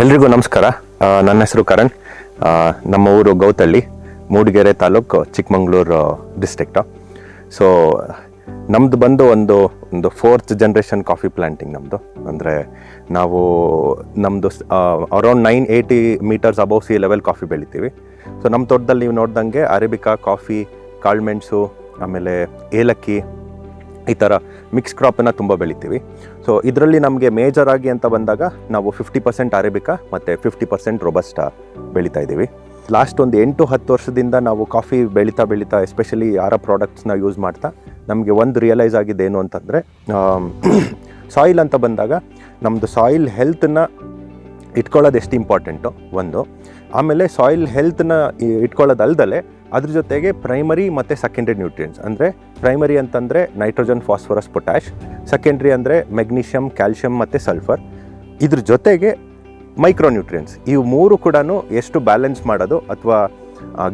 ಎಲ್ರಿಗೂ ನಮಸ್ಕಾರ. ನನ್ನ ಹೆಸರು ಕರಣ್. ನಮ್ಮ ಊರು ಗೌತಳ್ಳಿ, ಮೂಡಿಗೆರೆ ತಾಲೂಕು, ಚಿಕ್ಕಮಂಗ್ಳೂರು ಡಿಸ್ಟ್ರಿಕ್ಟು. ಸೊ ನಮ್ಮದು ಬಂದು ಒಂದು ಫೋರ್ತ್ ಜನ್ರೇಷನ್ ಕಾಫಿ ಪ್ಲ್ಯಾಂಟಿಂಗ್ ನಮ್ಮದು. ಅಂದರೆ ನಮ್ಮದು around 980 metres above sea level coffee ಬೆಳಿತೀವಿ. ಸೊ ನಮ್ಮ ತೋಟದಲ್ಲಿ ನೀವು ನೋಡ್ದಂಗೆ ಅರೇಬಿಕಾ, ಕಾಫಿ, ಕಾಳುಮೆಣಸು, ಆಮೇಲೆ ಏಲಕ್ಕಿ, ಈ ಥರ ಮಿಕ್ಸ್ ಕ್ರಾಪನ್ನು ತುಂಬ ಬೆಳಿತೀವಿ. ಸೊ ಇದರಲ್ಲಿ ನಮಗೆ ಮೇಜರಾಗಿ ಅಂತ ಬಂದಾಗ ನಾವು 50% ಅರೇಬಿಕಾ ಮತ್ತು 50% ರೋಬಸ್ಟಾ ಬೆಳೀತಾ ಇದ್ದೀವಿ. ಲಾಸ್ಟ್ ಒಂದು 8-10 ವರ್ಷದಿಂದ ನಾವು ಕಾಫಿ ಬೆಳೀತಾ ಎಸ್ಪೆಷಲಿ ಯಾರ ಪ್ರಾಡಕ್ಟ್ಸ್ನ ಯೂಸ್ ಮಾಡ್ತಾ ನಮಗೆ ಒಂದು ರಿಯಲೈಸ್ ಆಗಿದ್ದೇನು ಅಂತಂದರೆ, ಸಾಯಿಲ್ ಅಂತ ಬಂದಾಗ ನಮ್ಮದು ಸಾಯಿಲ್ ಹೆಲ್ತನ್ನ ಇಟ್ಕೊಳ್ಳೋದು ಎಷ್ಟು ಇಂಪಾರ್ಟೆಂಟು ಒಂದು. ಆಮೇಲೆ ಸಾಯಿಲ್ ಹೆಲ್ತನ್ನ ಇಟ್ಕೊಳ್ಳೋದಲ್ದಲೆ ಅದ್ರ ಜೊತೆಗೆ ಪ್ರೈಮರಿ ಮತ್ತು ಸೆಕೆಂಡ್ರಿ ನ್ಯೂಟ್ರಿಯೆಂಟ್ಸ್, ಅಂದರೆ ಪ್ರೈಮರಿ ಅಂತಂದರೆ ನೈಟ್ರೋಜನ್, ಫಾಸ್ಫರಸ್, ಪೊಟ್ಯಾಶ್. ಸೆಕೆಂಡ್ರಿ ಅಂದರೆ ಮೆಗ್ನೀಷಿಯಮ್, ಕ್ಯಾಲ್ಶಿಯಮ್ ಮತ್ತು ಸಲ್ಫರ್. ಇದ್ರ ಜೊತೆಗೆ ಮೈಕ್ರೋ ನ್ಯೂಟ್ರಿಯೆಂಟ್ಸ್. ಇವು ಮೂರು ಕೂಡ ಎಷ್ಟು ಬ್ಯಾಲೆನ್ಸ್ ಮಾಡೋದು ಅಥವಾ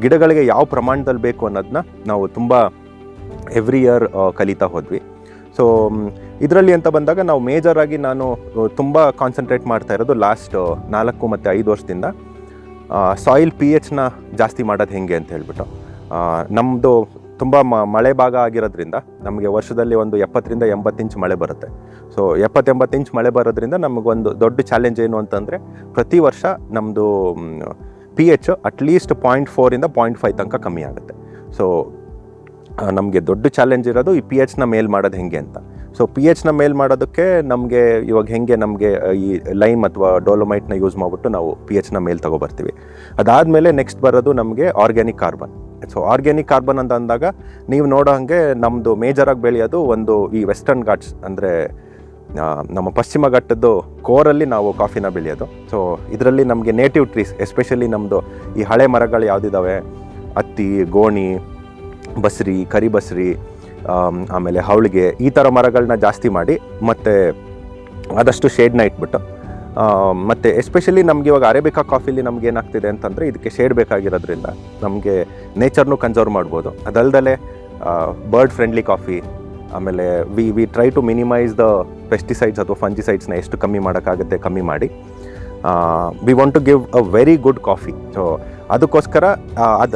ಗಿಡಗಳಿಗೆ ಯಾವ ಪ್ರಮಾಣದಲ್ಲಿ ಬೇಕು ಅನ್ನೋದನ್ನ ನಾವು ತುಂಬ ಎವ್ರಿ ಇಯರ್ ಕಲಿತಾ ಹೋದ್ವಿ. ಸೊ ಇದರಲ್ಲಿ ಅಂತ ಬಂದಾಗ ನಾವು ಮೇಜರಾಗಿ ನಾನು ತುಂಬ ಕಾನ್ಸಂಟ್ರೇಟ್ ಮಾಡ್ತಾ ಇರೋದು ಲಾಸ್ಟ್ 4 ಮತ್ತು 5 ವರ್ಷದಿಂದ ಸಾಯಿಲ್ pHನ ಜಾಸ್ತಿ ಮಾಡೋದು ಹೆಂಗೆ ಅಂತ ಹೇಳ್ಬಿಟ್ಟು. ನಮ್ಮದು ತುಂಬ ಮಳೆ ಭಾಗ ಆಗಿರೋದ್ರಿಂದ ನಮಗೆ ವರ್ಷದಲ್ಲಿ ಒಂದು 70-80 ಇಂಚ್ ಮಳೆ ಬರುತ್ತೆ. ಸೊ 70-80 ಇಂಚ್ ಮಳೆ ಬರೋದ್ರಿಂದ ನಮಗೊಂದು ದೊಡ್ಡ ಚಾಲೆಂಜ್ ಏನು ಅಂತಂದರೆ, ಪ್ರತಿ ವರ್ಷ ನಮ್ಮದು pH ಅಟ್ಲೀಸ್ಟ್ 0.4 ಇಂದ 0.5 ತನಕ ಕಮ್ಮಿ ಆಗುತ್ತೆ. ಸೊ ನಮಗೆ ದೊಡ್ಡ ಚಾಲೆಂಜ್ ಇರೋದು ಈ pHನ ಮೇಲ್ ಮಾಡೋದು ಹೆಂಗೆ ಅಂತ. ಸೊ pHನ ಮೇಲ್ ಮಾಡೋದಕ್ಕೆ ನಮಗೆ ಇವಾಗ ಹೆಂಗೆ ನಮಗೆ ಈ ಲೈಮ್ ಅಥವಾ ಡೋಲೋಮೈಟ್ನ ಯೂಸ್ ಮಾಡಿಬಿಟ್ಟು ನಾವು pHನ ಮೇಲ್ ತೊಗೊಬರ್ತೀವಿ. ಅದಾದಮೇಲೆ ನೆಕ್ಸ್ಟ್ ಬರೋದು ನಮಗೆ organic carbon. So organic carbon ಅಂತ ಅಂದಾಗ ನೀವು ನೋಡೋ ಹಾಗೆ ನಮ್ಮದು ಮೇಜರಾಗಿ ಬೆಳೆಯೋದು ಒಂದು ಈ ವೆಸ್ಟರ್ನ್ ಘಾಟ್ಸ್, ಅಂದರೆ ನಮ್ಮ ಪಶ್ಚಿಮ ಘಟ್ಟದ್ದು ಕೋರಲ್ಲಿ ನಾವು ಕಾಫಿನ ಬೆಳೆಯೋದು. ಸೊ ಇದರಲ್ಲಿ ನಮಗೆ ನೇಟಿವ್ ಟ್ರೀಸ್, ಎಸ್ಪೆಷಲಿ ನಮ್ಮದು ಈ ಹಳೆ ಮರಗಳು ಯಾವುದಿದ್ದಾವೆ, ಹತ್ತಿ, ಗೋಣಿ, ಬಸ್ರಿ, ಕರಿಬಸ್ರಿ, ಆಮೇಲೆ ಹವಳಿಗೆ, ಈ ಥರ ಮರಗಳನ್ನ ಜಾಸ್ತಿ ಮಾಡಿ ಮತ್ತು ಆದಷ್ಟು ಶೇಡ್ನ ಇಟ್ಬಿಟ್ಟು, ಮತ್ತು ಎಸ್ಪೆಷಲಿ ನಮಗೆ ಇವಾಗ ಅರೇಬಿಕಾ ಕಾಫಿಲಿ ನಮ್ಗೆ ಏನಾಗ್ತಿದೆ ಅಂತಂದರೆ, ಇದಕ್ಕೆ ಶೇಡ್ ಬೇಕಾಗಿರೋದ್ರಿಂದ ನಮಗೆ ನೇಚರ್ನು ಕನ್ಸರ್ವ್ ಮಾಡ್ಬೋದು. ಅದಲ್ದಲೆ ಬರ್ಡ್ ಫ್ರೆಂಡ್ಲಿ ಕಾಫಿ. ಆಮೇಲೆ we try to minimise the pesticides ಅಥವಾ ಫಂಜಿಸೈಡ್ಸ್ನ ಎಷ್ಟು ಕಮ್ಮಿ ಮಾಡೋಕ್ಕಾಗುತ್ತೆ ಕಮ್ಮಿ ಮಾಡಿ we want to give a very good coffee. So ಅದಕ್ಕೋಸ್ಕರ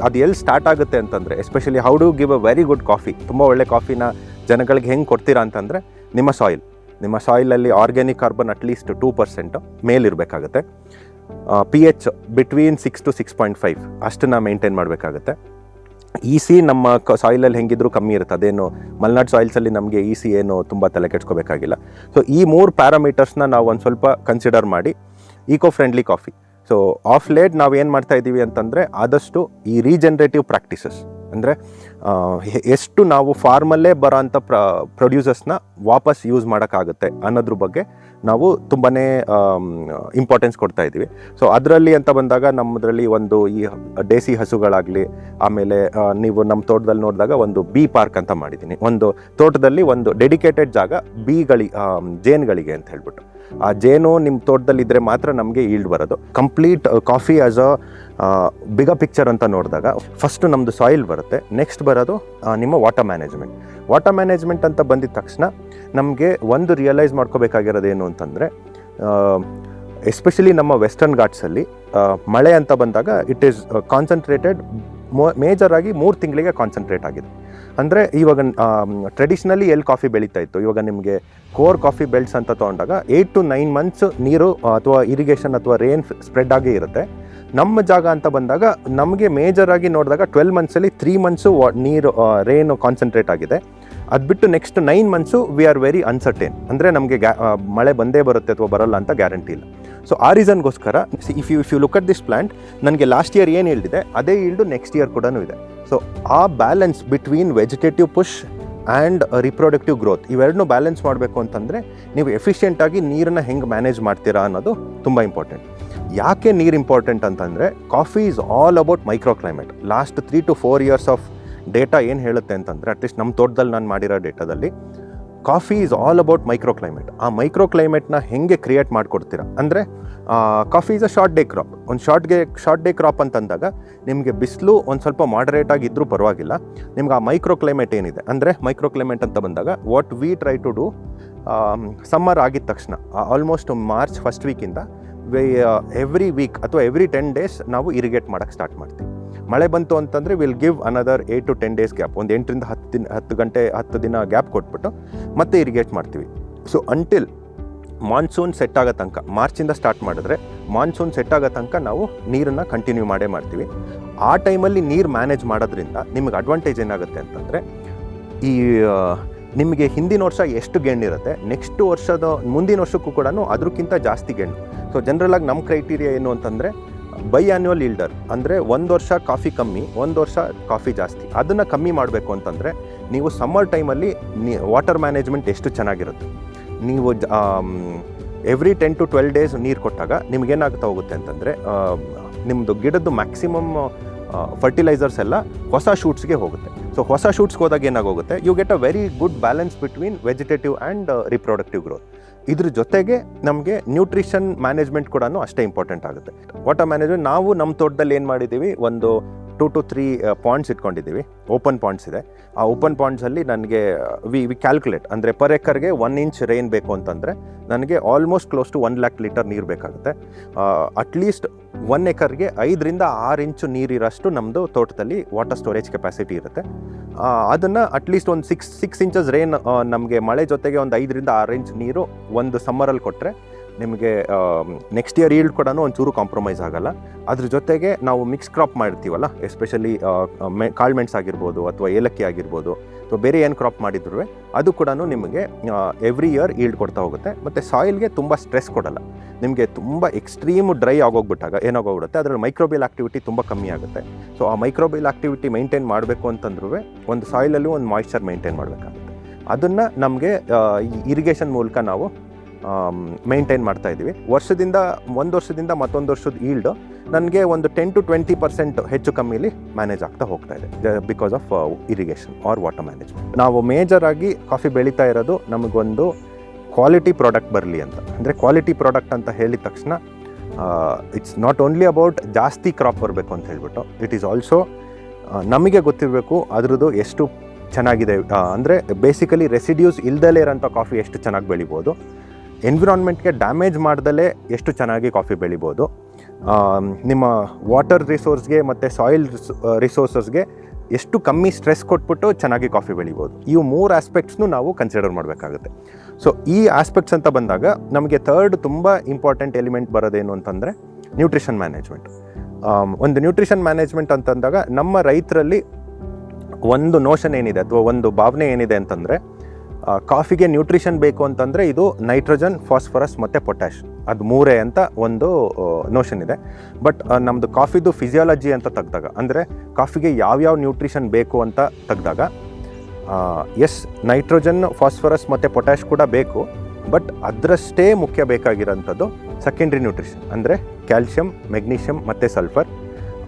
ಅದು ಎಲ್ಲಿ ಸ್ಟಾರ್ಟ್ ಆಗುತ್ತೆ ಅಂತಂದರೆ, especially how do give a very good coffee, ತುಂಬ ಒಳ್ಳೆ ಕಾಫಿನ ಜನಗಳಿಗೆ ಹೆಂಗೆ ಕೊಡ್ತೀರಾ ಅಂತಂದರೆ, ನಿಮ್ಮ ಸಾಯಿಲಲ್ಲಿ ಆರ್ಗ್ಯಾನಿಕ್ ಕಾರ್ಬನ್ ಅಟ್ಲೀಸ್ಟ್ 2% ಮೇಲಿರಬೇಕಾಗುತ್ತೆ. pH ಬಿಟ್ವೀನ್ 6 to 6.5 ಅಷ್ಟನ್ನು ಮೇಂಟೈನ್ ಮಾಡಬೇಕಾಗುತ್ತೆ. EC ನಮ್ಮ ಸಾಯಿಲಲ್ಲಿ ಹೆಂಗಿದ್ರು ಕಮ್ಮಿ ಇರುತ್ತೆ, ಅದೇನು ಮಲ್ನಾಡ್ ಸಾಯಿಲ್ಸಲ್ಲಿ ನಮಗೆ EC ಏನು ತುಂಬ ತಲೆ ಕೆಡ್ಸ್ಕೋಬೇಕಾಗಿಲ್ಲ. ಸೊ ಈ 3 ಪ್ಯಾರಾಮೀಟರ್ಸ್ನ ನಾವು ಒಂದು ಸ್ವಲ್ಪ ಕನ್ಸಿಡರ್ ಮಾಡಿ eco friendly coffee. So of late ನಾವು ಏನು ಮಾಡ್ತಾ ಇದ್ದೀವಿ ಅಂತಂದರೆ, ಆದಷ್ಟು ಈ ರೀಜನ್ರೇಟಿವ್ ಪ್ರಾಕ್ಟೀಸಸ್, ಅಂದರೆ ಎಷ್ಟು ನಾವು ಫಾರ್ಮಲ್ಲೇ ಬರೋ ಅಂಥ ಪ್ರೊಡ್ಯೂಸರ್ಸ್ನ ವಾಪಸ್ ಯೂಸ್ ಮಾಡೋಕ್ಕಾಗುತ್ತೆ ಅನ್ನೋದ್ರ ಬಗ್ಗೆ ನಾವು ತುಂಬಾ ಇಂಪಾರ್ಟೆನ್ಸ್ ಕೊಡ್ತಾ ಇದ್ದೀವಿ. ಸೊ ಅದರಲ್ಲಿ ಅಂತ ಬಂದಾಗ ನಮ್ಮದ್ರಲ್ಲಿ ಒಂದು ಈ ದೇಸಿ ಹಸುಗಳಾಗಲಿ, ಆಮೇಲೆ ನೀವು ನಮ್ಮ ತೋಟದಲ್ಲಿ ನೋಡಿದಾಗ ಒಂದು ಬಿ ಪಾರ್ಕ್ ಅಂತ ಮಾಡಿದ್ದೀನಿ. ಒಂದು ತೋಟದಲ್ಲಿ ಒಂದು ಡೆಡಿಕೇಟೆಡ್ ಜಾಗ ಜೇನುಗಳಿಗೆ ಅಂತ ಹೇಳ್ಬಿಟ್ಟು. ಆ ಜೇನು ನಿಮ್ಮ ತೋಟದಲ್ಲಿ ಇದ್ದರೆ ಮಾತ್ರ ನಮಗೆ ಈಲ್ಡ್ ಬರೋದು. Complete coffee as a big picture ಅಂತ ನೋಡಿದಾಗ ಫಸ್ಟು ನಮ್ಮದು ಸಾಯಿಲ್ ಬರುತ್ತೆ, ನೆಕ್ಸ್ಟ್ ಬರೋದು ನಿಮ್ಮ ವಾಟರ್ ಮ್ಯಾನೇಜ್ಮೆಂಟ್ ಅಂತ ಬಂದಿದ ತಕ್ಷಣ ನಮಗೆ ಒಂದು ರಿಯಲೈಸ್ ಮಾಡ್ಕೋಬೇಕಾಗಿರೋದೇನು ಅಂತಂದರೆ, ಎಸ್ಪೆಷಲಿ ನಮ್ಮ ವೆಸ್ಟರ್ನ್ ಘಾಟ್ಸಲ್ಲಿ ಮಳೆ ಅಂತ ಬಂದಾಗ ಇಟ್ ಈಸ್ ಕಾನ್ಸಂಟ್ರೇಟೆಡ್ ಮೇಜರಾಗಿ 3 ತಿಂಗಳಿಗೆ ಕಾನ್ಸಂಟ್ರೇಟ್ ಆಗಿದೆ. ಅಂದರೆ ಇವಾಗ ಟ್ರೆಡಿಷ್ನಲಿ ಎಲ್ಲಿ ಕಾಫಿ ಬೆಳೀತಾ ಇತ್ತು, ಇವಾಗ ನಿಮಗೆ ಕೋರ್ ಕಾಫಿ ಬೆಲ್ಟ್ಸ್ ಅಂತ ತೊಗೊಂಡಾಗ 8 to 9 ಮಂತ್ಸ್ ನೀರು ಅಥವಾ ಇರಿಗೇಷನ್ ಅಥವಾ ರೇನ್ ಸ್ಪ್ರೆಡ್ ಆಗೇ ಇರುತ್ತೆ. ನಮ್ಮ ಜಾಗ ಅಂತ ಬಂದಾಗ ನಮಗೆ ಮೇಜರಾಗಿ ನೋಡಿದಾಗ 12 ಮಂತ್ಸಲ್ಲಿ 3 ಮಂತ್ಸು ನೀರು ರೇನು ಕಾನ್ಸಂಟ್ರೇಟ್ ಆಗಿದೆ. ಅದು ಬಿಟ್ಟು next 9 months we are very uncertain, ಅಂದರೆ ನಮಗೆ ಮಳೆ ಬಂದೇ ಬರುತ್ತೆ ಅಥವಾ ಬರೋಲ್ಲ ಅಂತ ಗ್ಯಾರಂಟಿ ಇಲ್ಲ. ಸೊ ಆ ರೀಸನ್ಗೋಸ್ಕರ if you look at this plant, ನನಗೆ ಲಾಸ್ಟ್ ಇಯರ್ ಏನು ಈಲ್ಡ್ ಇದೆ ಅದೇ ಈಲ್ಡು ನೆಕ್ಸ್ಟ್ ಇಯರ್ ಕೂಡ ಇದೆ. ಸೊ ಆ balance between vegetative push and reproductive growth, ಇವೆರಡನ್ನೂ ಬ್ಯಾಲೆನ್ಸ್ ಮಾಡಬೇಕು ಅಂತಂದರೆ ನೀವು ಎಫಿಷಿಯೆಂಟಾಗಿ ನೀರನ್ನು ಹೆಂಗೆ ಮ್ಯಾನೇಜ್ ಮಾಡ್ತೀರಾ ಅನ್ನೋದು ತುಂಬ ಇಂಪಾರ್ಟೆಂಟ್. ಯಾಕೆ ನೀರು ಇಂಪಾರ್ಟೆಂಟ್ ಅಂತಂದರೆ, coffee is all about micro climate. Last 3 to 4 years of data ಏನು ಹೇಳುತ್ತೆ ಅಂತಂದರೆ, ಅಟ್ಲೀಸ್ಟ್ ನಮ್ಮ ತೋಟದಲ್ಲಿ ನಾನು ಮಾಡಿರೋ ಡೇಟಾದಲ್ಲಿ coffee is all about micro climate. ಆ ಮೈಕ್ರೋ ಕ್ಲೈಮೇಟ್ನ ಹೆಂಗೆ ಕ್ರಿಯೇಟ್ ಮಾಡಿಕೊಡ್ತೀರಾ ಅಂದರೆ, coffee is a short day crop. ಒಂದು ಶಾರ್ಟ್ ಡೇ ಕ್ರಾಪ್ ಅಂತಂದಾಗ ನಿಮಗೆ ಬಿಸಿಲು ಒಂದು ಸ್ವಲ್ಪ ಮಾಡರೇಟ್ ಆಗಿದ್ದರೂ ಪರವಾಗಿಲ್ಲ. ನಿಮ್ಗೆ ಆ ಮೈಕ್ರೋ ಕ್ಲೈಮೇಟ್ ಏನಿದೆ, ಅಂದರೆ ಮೈಕ್ರೋ ಕ್ಲೈಮೇಟ್ ಅಂತ ಬಂದಾಗ what we try to do, summer ಆಗಿದ ತಕ್ಷಣ ಆಲ್ಮೋಸ್ಟ್ ಮಾರ್ಚ್ ಫಸ್ಟ್ ವೀಕಿಂದ ಎವ್ರಿ ವೀಕ್ ಅಥವಾ ಎವ್ರಿ 10 days ನಾವು ಇರಿಗೇಟ್ ಮಾಡೋಕ್ಕೆ ಸ್ಟಾರ್ಟ್ ಮಾಡ್ತೀವಿ. ಮಳೆ ಬಂತು ಅಂತಂದರೆ will give another 8 to 10 days gap, ಒಂದು 8ರಿಂದ 10 ದಿನ ಗ್ಯಾಪ್ ಕೊಟ್ಬಿಟ್ಟು ಮತ್ತೆ ಇರಿಗೇಟ್ ಮಾಡ್ತೀವಿ. ಸೊ ಅಂಟಿಲ್ ಮಾನ್ಸೂನ್ ಸೆಟ್ ಆಗೋ ತನಕ, ಮಾರ್ಚಿಂದ ಸ್ಟಾರ್ಟ್ ಮಾಡಿದ್ರೆ ಮಾನ್ಸೂನ್ ಸೆಟ್ ಆಗೋ ತನಕ ನಾವು ನೀರನ್ನು ಕಂಟಿನ್ಯೂ ಮಾಡ್ತೀವಿ. ಆ ಟೈಮಲ್ಲಿ ನೀರು ಮ್ಯಾನೇಜ್ ಮಾಡೋದ್ರಿಂದ ನಿಮಗೆ ಅಡ್ವಾಂಟೇಜ್ ಏನಾಗುತ್ತೆ ಅಂತಂದರೆ, ಈ ನಿಮಗೆ ಹಿಂದಿನ ವರ್ಷ ಎಷ್ಟು ಗೆಣ್ಣಿರುತ್ತೆ, ನೆಕ್ಸ್ಟ್ ವರ್ಷದ ಮುಂದಿನ ವರ್ಷಕ್ಕೂ ಕೂಡ ಅದಕ್ಕಿಂತ ಜಾಸ್ತಿ ಗೆಣ್ಣು. ಸೊ ಜನರಲಾಗಿ ನಮ್ಮ ಕ್ರೈಟೀರಿಯಾ ಏನು ಅಂತಂದರೆ ಬೈ ಆ್ಯನ್ಯುವಲ್ ಈಲ್ಡರ್, ಅಂದರೆ ಒಂದು ವರ್ಷ ಕಾಫಿ ಕಮ್ಮಿ, ಒಂದು ವರ್ಷ ಕಾಫಿ ಜಾಸ್ತಿ. ಅದನ್ನು ಕಮ್ಮಿ ಮಾಡಬೇಕು ಅಂತಂದರೆ ನೀವು ಸಮ್ಮರ್ ಟೈಮಲ್ಲಿ ವಾಟರ್ ಮ್ಯಾನೇಜ್ಮೆಂಟ್ ಎಷ್ಟು ಚೆನ್ನಾಗಿರುತ್ತೆ, ನೀವು ಎವ್ರಿ 10 to 12 days ನೀರು ಕೊಟ್ಟಾಗ ನಿಮಗೇನಾಗ್ತಾ ಹೋಗುತ್ತೆ ಅಂತಂದರೆ ನಿಮ್ಮದು ಗಿಡದ್ದು ಮ್ಯಾಕ್ಸಿಮಮ್ ಫರ್ಟಿಲೈಸರ್ಸ್ ಎಲ್ಲ ಹೊಸ ಶೂಟ್ಸ್ಗೆ ಹೋಗುತ್ತೆ. ಸೊ ಹೊಸ ಶೂಟ್ಸ್ಗೆ ಹೋದಾಗ ಏನಾಗೋಗುತ್ತೆ, you get a very good balance between vegetative and reproductive growth. ಇದ್ರ ಜೊತೆಗೆ ನಮಗೆ ನ್ಯೂಟ್ರಿಷನ್ ಮ್ಯಾನೇಜ್ಮೆಂಟ್ ಕೂಡ ಅಷ್ಟೇ ಇಂಪಾರ್ಟೆಂಟ್ ಆಗುತ್ತೆ. ವಾಟರ್ ಮ್ಯಾನೇಜ್ಮೆಂಟ್ ನಾವು ನಮ್ಮ ತೋಟದಲ್ಲಿ ಏನು ಮಾಡಿದ್ದೀವಿ, ಒಂದು 2 to 3 ಪಾಂಡ್ಸ್ ಇಟ್ಕೊಂಡಿದ್ದೀವಿ. ಓಪನ್ ಪಾಂಡ್ಸ್ ಇದೆ. ಆ ಓಪನ್ ಪಾಂಡ್ಸಲ್ಲಿ ನನಗೆ ವಿ ಕ್ಯಾಲ್ಕುಲೇಟ್, ಅಂದರೆ ಪರ್ ಎಕರ್ಗೆ 1 inch ರೈನ್ ಬೇಕು ಅಂತಂದರೆ ನನಗೆ almost close to 1 lakh litre ನೀರು ಬೇಕಾಗುತ್ತೆ. ಅಟ್ಲೀಸ್ಟ್ 1 ಎಕರ್ಗೆ 5ರಿಂದ 6 ಇಂಚು ನೀರಿರೋಷ್ಟು ನಮ್ಮದು ತೋಟದಲ್ಲಿ ವಾಟರ್ ಸ್ಟೋರೇಜ್ ಕೆಪಾಸಿಟಿ ಇರುತ್ತೆ. ಅದನ್ನು ಅಟ್ಲೀಸ್ಟ್ ಒಂದು 6 inches ರೈನ್, ನಮಗೆ ಮಳೆ ಜೊತೆಗೆ ಒಂದು 5ರಿಂದ 6 ಇಂಚ್ ನೀರು ಒಂದು ಸಮ್ಮರಲ್ಲಿ ಕೊಟ್ಟರೆ ನಿಮಗೆ ನೆಕ್ಸ್ಟ್ ಇಯರ್ ಈಲ್ಡ್ ಕೂಡ ಒಂಚೂರು ಕಾಂಪ್ರಮೈಸ್ ಆಗೋಲ್ಲ. ಅದ್ರ ಜೊತೆಗೆ ನಾವು ಮಿಕ್ಸ್ ಕ್ರಾಪ್ ಮಾಡ್ತೀವಲ್ಲ, ಎಸ್ಪೆಷಲಿ ಕಾಳುಮೆಣಸು ಆಗಿರ್ಬೋದು ಅಥವಾ ಏಲಕ್ಕಿ ಆಗಿರ್ಬೋದು, ಸೊ ಬೇರೆ ಏನು ಕ್ರಾಪ್ ಮಾಡಿದ್ರು ಅದು ಕೂಡ ನಿಮಗೆ ಎವ್ರಿ ಇಯರ್ ಈಲ್ಡ್ ಕೊಡ್ತಾ ಹೋಗುತ್ತೆ. ಮತ್ತು ಸಾಯಿಲ್ಗೆ ತುಂಬ ಸ್ಟ್ರೆಸ್ ಕೊಡಲ್ಲ. ನಿಮಗೆ ತುಂಬ ಎಕ್ಸ್ಟ್ರೀಮ್ ಡ್ರೈ ಆಗೋಗ್ಬಿಟ್ಟಾಗ ಏನಾಗೋಗ್ಬಿಡುತ್ತೆ, ಅದರಲ್ಲಿ ಮೈಕ್ರೋಬಿಯಲ್ ಆಕ್ಟಿವಿಟಿ ತುಂಬ ಕಮ್ಮಿ ಆಗುತ್ತೆ. ಸೊ ಆ ಮೈಕ್ರೋಬಿಯಲ್ ಆಕ್ಟಿವಿಟಿ ಮೈಂಟೈನ್ ಮಾಡಬೇಕು ಅಂತಂದ್ರೂ ಒಂದು ಸಾಯಿಲಲ್ಲಿ ಒಂದು ಮಾಯ್ಶ್ಚರ್ ಮೈಂಟೈನ್ ಮಾಡಬೇಕಾಗುತ್ತೆ. ಅದನ್ನು ನಮಗೆ ಇರಿಗೇಷನ್ ಮೂಲಕ ನಾವು ಮೇಂಟೈನ್ ಮಾಡ್ತಾ ಇದ್ದೀವಿ. ಒಂದು ವರ್ಷದಿಂದ ಮತ್ತೊಂದು ವರ್ಷದ ಈಲ್ಡ್ ನನಗೆ ಒಂದು 10 to 20% ಹೆಚ್ಚು ಕಮ್ಮಿಲಿ ಮ್ಯಾನೇಜ್ ಆಗ್ತಾ ಹೋಗ್ತಾ ಇದೆ, because of irrigation or water management. ನಾವು ಮೇಜರ್ ಆಗಿ ಕಾಫಿ ಬೆಳೀತಾ ಇರೋದು ನಮಗೊಂದು ಕ್ವಾಲಿಟಿ ಪ್ರಾಡಕ್ಟ್ ಬರಲಿ ಅಂತ. ಅಂದರೆ ಕ್ವಾಲಿಟಿ ಪ್ರಾಡಕ್ಟ್ ಅಂತ ಹೇಳಿದ ತಕ್ಷಣ ಇಟ್ಸ್ ನಾಟ್ ಓನ್ಲಿ ಅಬೌಟ್ ಜಾಸ್ತಿ ಕ್ರಾಪ್ ಬರಬೇಕು ಅಂತ ಹೇಳ್ಬಿಟ್ಟು, ಇಟ್ ಈಸ್ ಆಲ್ಸೋ ನಮಗೆ ಗೊತ್ತಿರಬೇಕು ಅದ್ರದ್ದು ಎಷ್ಟು ಚೆನ್ನಾಗಿದೆ. ಅಂದರೆ ಬೇಸಿಕಲಿ ರೆಸಿಡ್ಯೂಸ್ ಇಲ್ದಲೇ ಇರೋಂಥ ಕಾಫಿ ಎಷ್ಟು ಚೆನ್ನಾಗಿ ಬೆಳಿಬೋದು, ಎನ್ವಿರಾನ್ಮೆಂಟ್ಗೆ ಡ್ಯಾಮೇಜ್ ಮಾಡ್ದಲೇ ಎಷ್ಟು ಚೆನ್ನಾಗಿ ಕಾಫಿ ಬೆಳಿಬೋದು, ನಿಮ್ಮ ವಾಟರ್ ರಿಸೋರ್ಸ್ಗೆ ಮತ್ತು ಸಾಯಿಲ್ ರಿಸೋರ್ಸಸ್ಗೆ ಎಷ್ಟು ಕಮ್ಮಿ ಸ್ಟ್ರೆಸ್ ಕೊಟ್ಬಿಟ್ಟು ಚೆನ್ನಾಗಿ ಕಾಫಿ ಬೆಳಿಬೋದು. ಇವು 3 ಆಸ್ಪೆಕ್ಟ್ಸ್ನು ನಾವು ಕನ್ಸಿಡರ್ ಮಾಡಬೇಕಾಗುತ್ತೆ. ಸೊ ಈ ಆಸ್ಪೆಕ್ಟ್ಸ್ ಅಂತ ಬಂದಾಗ ನಮಗೆ ಥರ್ಡ್ ತುಂಬ ಇಂಪಾರ್ಟೆಂಟ್ ಎಲಿಮೆಂಟ್ ಬರೋದೇನು ಅಂತಂದರೆ ನ್ಯೂಟ್ರಿಷನ್ ಮ್ಯಾನೇಜ್ಮೆಂಟ್. ಒಂದು ನ್ಯೂಟ್ರಿಷನ್ ಮ್ಯಾನೇಜ್ಮೆಂಟ್ ಅಂತಂದಾಗ ನಮ್ಮ ರೈತರಲ್ಲಿ ಒಂದು ನೋಷನ್ ಏನಿದೆ ಅಥವಾ ಒಂದು ಭಾವನೆ ಏನಿದೆ ಅಂತಂದರೆ, ಕಾಫಿಗೆ ನ್ಯೂಟ್ರಿಷನ್ ಬೇಕು ಅಂತಂದರೆ ಇದು ನೈಟ್ರೋಜನ್, ಫಾಸ್ಫರಸ್ ಮತ್ತು ಪೊಟ್ಯಾಶ್, ಅದು 3 ಅಂತ ಒಂದು ನೋಷನ್ ಇದೆ. ಬಟ್ ನಮ್ಮದು ಕಾಫಿದು ಫಿಸಿಯಾಲಜಿ ಅಂತ ತೆಗ್ದಾಗ, ಅಂದರೆ ಕಾಫಿಗೆ ಯಾವ್ಯಾವ ನ್ಯೂಟ್ರಿಷನ್ ಬೇಕು ಅಂತ ತೆಗ್ದಾಗ, ಎಸ್ ನೈಟ್ರೋಜನ್, ಫಾಸ್ಫರಸ್ ಮತ್ತು ಪೊಟ್ಯಾಶ್ ಕೂಡ ಬೇಕು, ಬಟ್ ಅದರಷ್ಟೇ ಮುಖ್ಯ ಬೇಕಾಗಿರೋಂಥದ್ದು ಸೆಕೆಂಡ್ರಿ ನ್ಯೂಟ್ರಿಷನ್, ಅಂದರೆ ಕ್ಯಾಲ್ಶಿಯಂ, ಮೆಗ್ನೀಷಿಯಮ್ ಮತ್ತು ಸಲ್ಫರ್.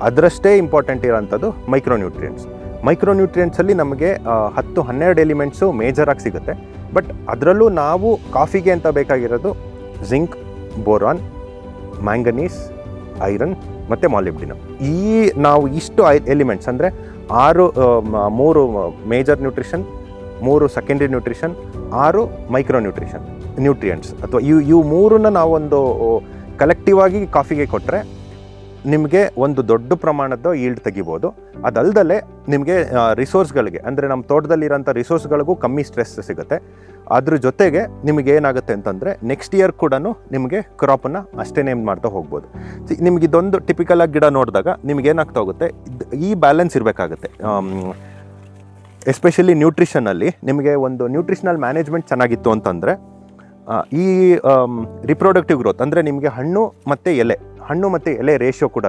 ಅದರಷ್ಟೇ ಇಂಪಾರ್ಟೆಂಟ್ ಇರೋಂಥದ್ದು ಮೈಕ್ರೋನ್ಯೂಟ್ರಿಯೆಂಟ್ಸ್. ಮೈಕ್ರೋನ್ಯೂಟ್ರಿಯೆಂಟ್ಸಲ್ಲಿ ನಮಗೆ 10-12 ಎಲಿಮೆಂಟ್ಸು ಮೇಜರಾಗಿ ಸಿಗುತ್ತೆ. ಬಟ್ ಅದರಲ್ಲೂ ನಾವು ಕಾಫಿಗೆ ಅಂತ ಬೇಕಾಗಿರೋದು ಜಿಂಕ್, ಬೋರಾನ್, ಮ್ಯಾಂಗನೀಸ್, ಐರನ್ ಮತ್ತು ಮಾಲಿಬ್ಡಿನಮ್. ನಾವು ಇಷ್ಟು ಎಲಿಮೆಂಟ್ಸ್ ಅಂದರೆ 3 major nutrition, 3 secondary nutrition, 6 nutrients ಅಥವಾ ಇವು 3ನ್ನ ನಾವೊಂದು ಕಲೆಕ್ಟಿವ್ ಆಗಿ ಕಾಫಿಗೆ ಕೊಟ್ಟರೆ ನಿಮಗೆ ಒಂದು ದೊಡ್ಡ ಪ್ರಮಾಣದ ಈಲ್ಡ್ ತೆಗಿಬೋದು. ಅದಲ್ಲದೆ ನಿಮಗೆ ರಿಸೋರ್ಸ್ಗಳಿಗೆ, ಅಂದರೆ ನಮ್ಮ ತೋಟದಲ್ಲಿರೋಂಥ ರಿಸೋರ್ಸ್ಗಳಿಗೂ ಕಮ್ಮಿ ಸ್ಟ್ರೆಸ್ ಸಿಗುತ್ತೆ. ಅದ್ರ ಜೊತೆಗೆ ನಿಮಗೆ ಏನಾಗುತ್ತೆ ಅಂತಂದರೆ ನೆಕ್ಸ್ಟ್ ಇಯರ್ ಕೂಡ ನಿಮಗೆ ಕ್ರಾಪನ್ನು ಅಷ್ಟೇ ನೇಮ್ ಮಾಡ್ತಾ ಹೋಗ್ಬೋದು. ನಿಮಗೆ ಇದೊಂದು ಟಿಪಿಕಲ್ ಆಗಿ ಗಿಡ ನೋಡಿದಾಗ ನಿಮ್ಗೆ ಏನಾಗ್ತಾ ಹೋಗುತ್ತೆ, ಈ ಬ್ಯಾಲೆನ್ಸ್ ಇರಬೇಕಾಗುತ್ತೆ. ಎಸ್ಪೆಷಲಿ ನ್ಯೂಟ್ರಿಷನಲ್ಲಿ ನಿಮಗೆ ಒಂದು ನ್ಯೂಟ್ರಿಷನಲ್ ಮ್ಯಾನೇಜ್ಮೆಂಟ್ ಚೆನ್ನಾಗಿತ್ತು ಅಂತಂದರೆ ಈ ರಿಪ್ರೊಡಕ್ಟಿವ್ ಗ್ರೋತ್, ಅಂದರೆ ನಿಮಗೆ ಹಣ್ಣು ಮತ್ತು ಎಲೆ ರೇಷಿಯೋ ಕೂಡ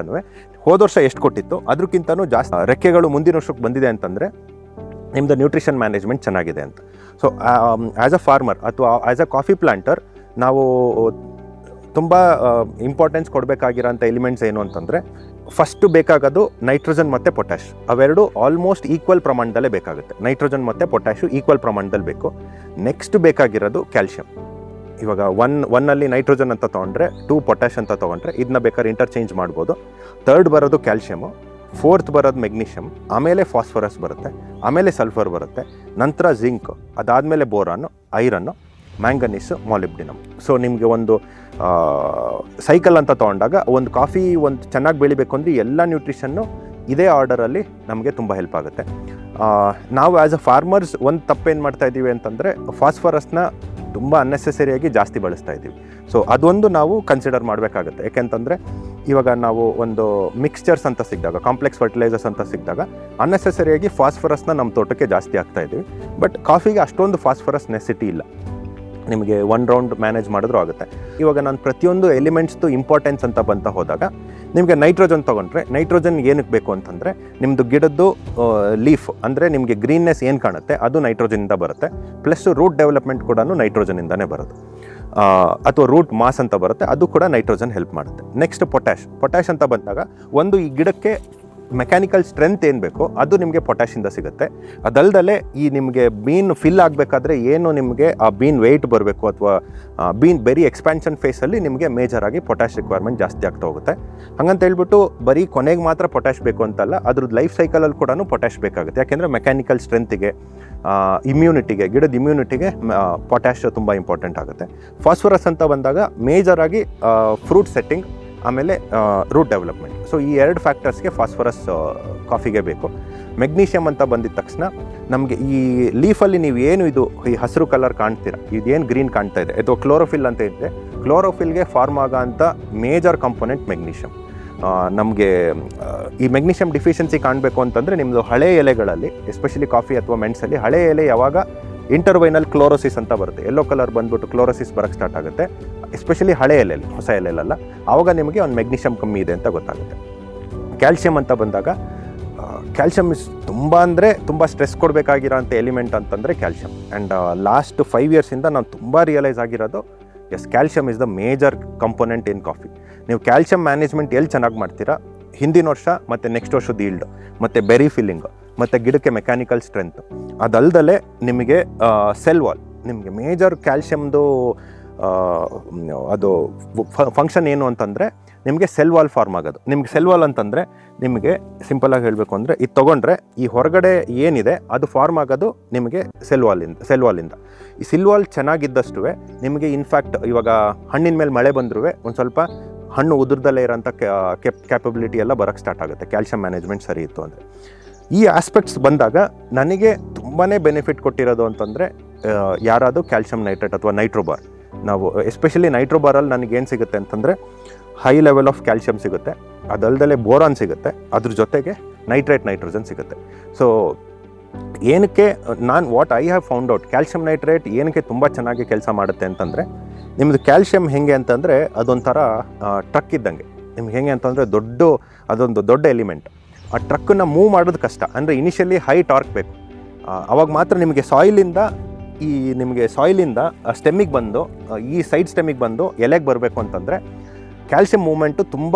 ಹೋದ ವರ್ಷ ಎಷ್ಟು ಕೊಟ್ಟಿತ್ತು ಅದಕ್ಕಿಂತನೂ ಜಾಸ್ತಿ ರೆಕ್ಕೆಗಳು ಮುಂದಿನ ವರ್ಷಕ್ಕೆ ಬಂದಿದೆ ಅಂತಂದರೆ ನಿಮ್ಮದು ನ್ಯೂಟ್ರಿಷನ್ ಮ್ಯಾನೇಜ್ಮೆಂಟ್ ಚೆನ್ನಾಗಿದೆ ಅಂತ. ಸೊ ಆ್ಯಸ್ ಅ ಫಾರ್ಮರ್ ಅಥವಾ ಆ್ಯಸ್ ಅ ಕಾಫಿ ಪ್ಲಾಂಟರ್ ನಾವು ತುಂಬ ಇಂಪಾರ್ಟೆನ್ಸ್ ಕೊಡಬೇಕಾಗಿರೋಂಥ ಎಲಿಮೆಂಟ್ಸ್ ಏನು ಅಂತಂದರೆ, ಫಸ್ಟು ಬೇಕಾಗೋದು ನೈಟ್ರೋಜನ್ ಮತ್ತು ಪೊಟ್ಯಾಶ್. ಅವೆರಡು ಆಲ್ಮೋಸ್ಟ್ ಈಕ್ವಲ್ ಪ್ರಮಾಣದಲ್ಲೇ ಬೇಕಾಗುತ್ತೆ. ನೈಟ್ರೋಜನ್ ಮತ್ತು ಪೊಟ್ಯಾಶು ಈಕ್ವಲ್ ಪ್ರಮಾಣದಲ್ಲಿ ಬೇಕು. ನೆಕ್ಸ್ಟ್ ಬೇಕಾಗಿರೋದು ಕ್ಯಾಲ್ಶಿಯಂ. ಇವಾಗ ಒನ್ನಲ್ಲಿ ನೈಟ್ರೋಜನ್ ಅಂತ ತೊಗೊಂಡ್ರೆ 2 ಪೊಟ್ಯಾಶ್ ಅಂತ ತೊಗೊಂಡ್ರೆ ಇದನ್ನ ಬೇಕಾದ್ರೆ ಇಂಟರ್ಚೇಂಜ್ ಮಾಡ್ಬೋದು. 3rd ಬರೋದು ಕ್ಯಾಲ್ಶಿಯಮು, 4th ಬರೋದು ಮೆಗ್ನೀಷಿಯಮ್, ಆಮೇಲೆ ಫಾಸ್ಫರಸ್ ಬರುತ್ತೆ, ಆಮೇಲೆ ಸಲ್ಫರ್ ಬರುತ್ತೆ, ನಂತರ ಜಿಂಕ್, ಅದಾದಮೇಲೆ boron, iron, manganese, molybdenum. So ನಿಮಗೆ ಒಂದು ಸೈಕಲ್ ಅಂತ ತೊಗೊಂಡಾಗ ಒಂದು ಕಾಫಿ ಒಂದು ಚೆನ್ನಾಗಿ ಬೆಳಿಬೇಕು ಅಂದರೆ ಎಲ್ಲ ನ್ಯೂಟ್ರಿಷನ್ನು ಇದೇ ಆರ್ಡರಲ್ಲಿ ನಮಗೆ ತುಂಬ ಹೆಲ್ಪ್ ಆಗುತ್ತೆ. ನಾವು ಆ್ಯಸ್ ಅ ಫಾರ್ಮರ್ಸ್ ಒಂದು ತಪ್ಪೇನು ಮಾಡ್ತಾ ಇದ್ದೀವಿ ಅಂತಂದರೆ ಫಾಸ್ಫರಸ್ನ ತುಂಬ ಅನ್ನೆಸೆಸರಿಯಾಗಿ ಜಾಸ್ತಿ ಬಳಸ್ತಾ ಇದ್ದೀವಿ. ಸೊ ಅದೊಂದು ನಾವು ಕನ್ಸಿಡರ್ ಮಾಡಬೇಕಾಗುತ್ತೆ. ಯಾಕೆಂತಂದರೆ ಇವಾಗ ನಾವು ಒಂದು ಮಿಕ್ಸ್ಚರ್ಸ್ ಅಂತ ಸಿಕ್ಕಿದಾಗ, ಕಾಂಪ್ಲೆಕ್ಸ್ ಫರ್ಟಿಲೈಸರ್ಸ್ ಅಂತ ಸಿಕ್ಕಿದಾಗ ಅನ್ನೆಸೆಸರಿಯಾಗಿ ಫಾಸ್ಫರಸ್ನ ನಮ್ಮ ತೋಟಕ್ಕೆ ಜಾಸ್ತಿ ಆಗ್ತಾ ಇದ್ದೀವಿ. ಬಟ್ ಕಾಫಿಗೆ ಅಷ್ಟೊಂದು ಫಾಸ್ಫರಸ್ ನೆಸಿಟಿ ಇಲ್ಲ, ನಿಮಗೆ 1 ರೌಂಡ್ ಮ್ಯಾನೇಜ್ ಮಾಡಿದ್ರೂ ಆಗುತ್ತೆ. ಇವಾಗ ನಾನು ಪ್ರತಿಯೊಂದು ಎಲಿಮೆಂಟ್ಸ್ದು ಇಂಪಾರ್ಟೆನ್ಸ್ ಅಂತ ಬಂತ ಹೋದಾಗ ನಿಮಗೆ ನೈಟ್ರೋಜನ್ ತೊಗೊಂಡ್ರೆ, ನೈಟ್ರೋಜನ್ ಏನಕ್ಕೆ ಬೇಕು ಅಂತಂದರೆ ನಿಮ್ಮದು ಗಿಡದ್ದು ಲೀಫ್ ಅಂದರೆ ನಿಮಗೆ ಗ್ರೀನ್ನೆಸ್ ಏನು ಕಾಣುತ್ತೆ ಅದು ನೈಟ್ರೋಜನಿಂದ ಬರುತ್ತೆ. ಪ್ಲಸ್ ರೂಟ್ ಡೆವಲಪ್ಮೆಂಟ್ ಕೂಡ ನೈಟ್ರೋಜನಿಂದನೇ ಬರೋದು. ಅಥವಾ ರೂಟ್ ಮಾಸ್ ಅಂತ ಬರುತ್ತೆ, ಅದು ಕೂಡ ನೈಟ್ರೋಜನ್ ಹೆಲ್ಪ್ ಮಾಡುತ್ತೆ. ನೆಕ್ಸ್ಟ್ ಪೊಟ್ಯಾಶ್ ಅಂತ ಬಂದಾಗ ಒಂದು ಈ ಗಿಡಕ್ಕೆ ಮೆಕ್ಯಾನಿಕಲ್ ಸ್ಟ್ರೆಂತ್ ಏನು ಬೇಕೋ ಅದು ನಿಮಗೆ ಪೊಟ್ಯಾಶಿಂದ ಸಿಗುತ್ತೆ. ಅದಲ್ದಲ್ಲೇ ಈ ನಿಮಗೆ ಬೀನ್ ಫಿಲ್ ಆಗಬೇಕಾದ್ರೆ ಏನು ನಿಮಗೆ ಆ ಬೀನ್ ವೆಯ್ಟ್ ಬರಬೇಕು ಅಥವಾ ಬೀನ್ ಬೆರಿ ಎಕ್ಸ್ಪ್ಯಾನ್ಷನ್ ಫೇಸಲ್ಲಿ ನಿಮಗೆ ಮೇಜರಾಗಿ ಪೊಟ್ಯಾಶ್ ರಿಕ್ವೈರ್ಮೆಂಟ್ ಜಾಸ್ತಿ ಆಗ್ತಾ ಹೋಗುತ್ತೆ. ಹಾಗಂತ ಹೇಳ್ಬಿಟ್ಟು ಬರೀ ಕೊನೆಗೆ ಮಾತ್ರ ಪೊಟ್ಯಾಶ್ ಬೇಕು ಅಂತಲ್ಲ, ಅದ್ರದ್ದು ಲೈಫ್ ಸೈಕಲಲ್ಲಿ ಕೂಡ ಪೊಟ್ಯಾಶ್ ಬೇಕಾಗುತ್ತೆ. ಯಾಕೆಂದರೆ ಮೆಕ್ಯಾನಿಕಲ್ ಸ್ಟ್ರೆಂತಿಗೆ, ಇಮ್ಯುನಿಟಿಗೆ, ಗಿಡದ ಇಮ್ಯುನಿಟಿಗೆ ಪೊಟ್ಯಾಶ್ ತುಂಬ ಇಂಪಾರ್ಟೆಂಟ್ ಆಗುತ್ತೆ. ಫಾಸ್ಫರಸ್ ಅಂತ ಬಂದಾಗ ಮೇಜರಾಗಿ ಫ್ರೂಟ್ ಸೆಟ್ಟಿಂಗ್, ಆಮೇಲೆ ರೂಟ್ ಡೆವಲಪ್ಮೆಂಟ್. ಸೊ ಈ 2 ಫ್ಯಾಕ್ಟರ್ಸ್ಗೆ ಫಾಸ್ಫರಸ್ ಕಾಫಿಗೆ ಬೇಕು. ಮೆಗ್ನೀಷಿಯಮ್ ಅಂತ ಬಂದಿದ ತಕ್ಷಣ ನಮಗೆ ಈ ಲೀಫಲ್ಲಿ ನೀವು ಏನು ಇದು ಈ ಹಸಿರು ಕಲರ್ ಕಾಣ್ತೀರಾ, ಇದೇನು ಗ್ರೀನ್ ಕಾಣ್ತಾ ಇದೆ, ಅಥವಾ ಕ್ಲೋರೋಫಿಲ್ ಅಂತ ಇದೆ, ಕ್ಲೋರೋಫಿಲ್ಗೆ ಫಾರ್ಮ್ ಆಗೋ ಅಂಥ ಮೇಜರ್ ಕಂಪೋನೆಂಟ್ ಮೆಗ್ನೀಷಿಯಮ್. ನಮಗೆ ಈ ಮೆಗ್ನೀಷಿಯಮ್ ಡಿಫಿಷಿಯನ್ಸಿ ಕಾಣಬೇಕು ಅಂತಂದರೆ ನಿಮ್ಮದು ಹಳೆ ಎಲೆಗಳಲ್ಲಿ, ಎಸ್ಪೆಷಲಿ ಕಾಫಿ ಅಥವಾ ಮೆಣಸಲ್ಲಿ ಹಳೆ ಎಲೆ ಯಾವಾಗ ಇಂಟರ್ವೈನಲ್ ಕ್ಲೋರೋಸಿಸ್ ಅಂತ ಬರುತ್ತೆ, ಯೆಲ್ಲೋ ಕಲರ್ ಬಂದ್ಬಿಟ್ಟು ಕ್ಲೋರೋಸಿಸ್ ಬರೋಕ್ಕೆ ಸ್ಟಾರ್ಟ್ ಆಗುತ್ತೆ, ಎಸ್ಪೆಷಲಿ ಹಳೆ ಎಲೆಯಲ್ಲಿ, ಹೊಸ ಎಲೆಯಲ್ಲ, ಆವಾಗ ನಿಮಗೆ ಒಂದು ಮೆಗ್ನೀಷಿಯಮ್ ಕಮ್ಮಿ ಇದೆ ಅಂತ ಗೊತ್ತಾಗುತ್ತೆ. ಕ್ಯಾಲ್ಶಿಯಮ್ ಅಂತ ಬಂದಾಗ ಕ್ಯಾಲ್ಶಿಯಮ್ ತುಂಬ ಸ್ಟ್ರೆಸ್ ಕೊಡಬೇಕಾಗಿರೋ ಅಂಥ ಎಲಿಮೆಂಟ್ ಅಂತಂದರೆ ಕ್ಯಾಲ್ಶಿಯಮ್. ಆ್ಯಂಡ್ ಲಾಸ್ಟ್ 5 ಇಯರ್ಸಿಂದ ನಾನು ತುಂಬ ರಿಯಲೈಸ್ ಆಗಿರೋದು, calcium is the major component in coffee. ನೀವು ಕ್ಯಾಲ್ಶಿಯಮ್ ಮ್ಯಾನೇಜ್ಮೆಂಟ್ ಎಲ್ಲಿ ಚೆನ್ನಾಗಿ ಮಾಡ್ತೀರಾ, ಹಿಂದಿನ ವರ್ಷ ಮತ್ತು ನೆಕ್ಸ್ಟ್ ವರ್ಷದ ಈಲ್ಡ್, ಮತ್ತು ಬೆರಿ ಫಿಲ್ಲಿಂಗ್, ಮತ್ತು ಗಿಡಕ್ಕೆ ಮೆಕ್ಯಾನಿಕಲ್ ಸ್ಟ್ರೆಂತ್, ಅದಲ್ದಲೇ ನಿಮಗೆ ಸೆಲ್ ವಾಲ್, ನಿಮಗೆ ಮೇಜರ್ ಕ್ಯಾಲ್ಶಿಯಮ್ದು ಅದು ಫಂಕ್ಷನ್ ಏನು ಅಂತಂದರೆ ನಿಮಗೆ ಸೆಲ್ ವಾಲ್ ಫಾರ್ಮ್ ಆಗೋದು. ನಿಮಗೆ ಸೆಲ್ ವಾಲ್ ಅಂತಂದರೆ ನಿಮಗೆ ಸಿಂಪಲಾಗಿ ಹೇಳಬೇಕು ಅಂದರೆ ಇದು ತೊಗೊಂಡ್ರೆ ಈ ಹೊರಗಡೆ ಏನಿದೆ ಅದು ಫಾರ್ಮ್ ಆಗೋದು ನಿಮಗೆ ಸೆಲ್ ವಾಲಿಂದ. ಈ ಸೆಲ್ ವಾಲ್ ಚೆನ್ನಾಗಿದ್ದಷ್ಟು ನಿಮಗೆ ಇನ್ಫ್ಯಾಕ್ಟ್ ಇವಾಗ ಹಣ್ಣಿನ ಮೇಲೆ ಮಳೆ ಬಂದರೂ ಒಂದು ಸ್ವಲ್ಪ ಹಣ್ಣು ಉದುರ್ದಲ್ಲೇ ಇರೋಂಥ ಕ್ಯಾಪಬಿಲಿಟಿ ಎಲ್ಲ ಬರೋಕ್ಕೆ ಸ್ಟಾರ್ಟ್ ಆಗುತ್ತೆ, ಕ್ಯಾಲ್ಶಿಯಮ್ ಮ್ಯಾನೇಜ್ಮೆಂಟ್ ಸರಿ ಇತ್ತು ಅಂದರೆ. ಈ ಆಸ್ಪೆಕ್ಟ್ಸ್ ಬಂದಾಗ ನನಗೆ ತುಂಬಾ ಬೆನಿಫಿಟ್ ಕೊಟ್ಟಿರೋದು ಅಂತಂದರೆ ಯಾರಾದರೂ ಕ್ಯಾಲ್ಶಿಯಮ್ ನೈಟ್ರೇಟ್ ಅಥವಾ ನೈಟ್ರೋಬಾರ್. ನಾವು ಎಸ್ಪೆಷಲಿ ನೈಟ್ರೋಬಾರಲ್ಲಿ ನನಗೇನು ಸಿಗುತ್ತೆ ಅಂತಂದರೆ ಹೈ ಲೆವೆಲ್ ಆಫ್ ಕ್ಯಾಲ್ಶಿಯಮ್ ಸಿಗುತ್ತೆ, ಅದಲ್ದಲೇ ಬೋರಾನ್ ಸಿಗುತ್ತೆ, ಅದ್ರ ಜೊತೆಗೆ ನೈಟ್ರೋಜನ್ ಸಿಗುತ್ತೆ. ಸೊ ಏನಕ್ಕೆ what I have found out, calcium nitrate ಏನಕ್ಕೆ ತುಂಬ ಚೆನ್ನಾಗಿ ಕೆಲಸ ಮಾಡುತ್ತೆ ಅಂತಂದರೆ, ನಿಮ್ಮದು ಕ್ಯಾಲ್ಶಿಯಮ್ ಹೇಗೆ ಅಂತಂದರೆ ಅದೊಂಥರ ಟ್ರಕ್ ಇದ್ದಂಗೆ. ನಿಮ್ಗೆ ಹೇಗೆ ಅಂತಂದರೆ ಅದೊಂದು ದೊಡ್ಡ ಎಲಿಮೆಂಟ್. ಆ ಟ್ರಕ್ಕನ್ನು ಮೂವ್ ಮಾಡೋದು ಕಷ್ಟ, ಅಂದರೆ ಇನಿಷಿಯಲಿ ಹೈ ಟಾರ್ಕ್ ಬೇಕು. ಆವಾಗ ಮಾತ್ರ ನಿಮಗೆ ಸಾಯಿಲಿಂದ ಸ್ಟೆಮ್ಮಿಗೆ ಬಂದು, ಈ ಸೈಡ್ ಸ್ಟೆಮ್ಮಿಗೆ ಬಂದು ಎಲೆಗೆ ಬರಬೇಕು ಅಂತಂದರೆ ಕ್ಯಾಲ್ಶಿಯಂ ಮೂವ್ಮೆಂಟು ತುಂಬ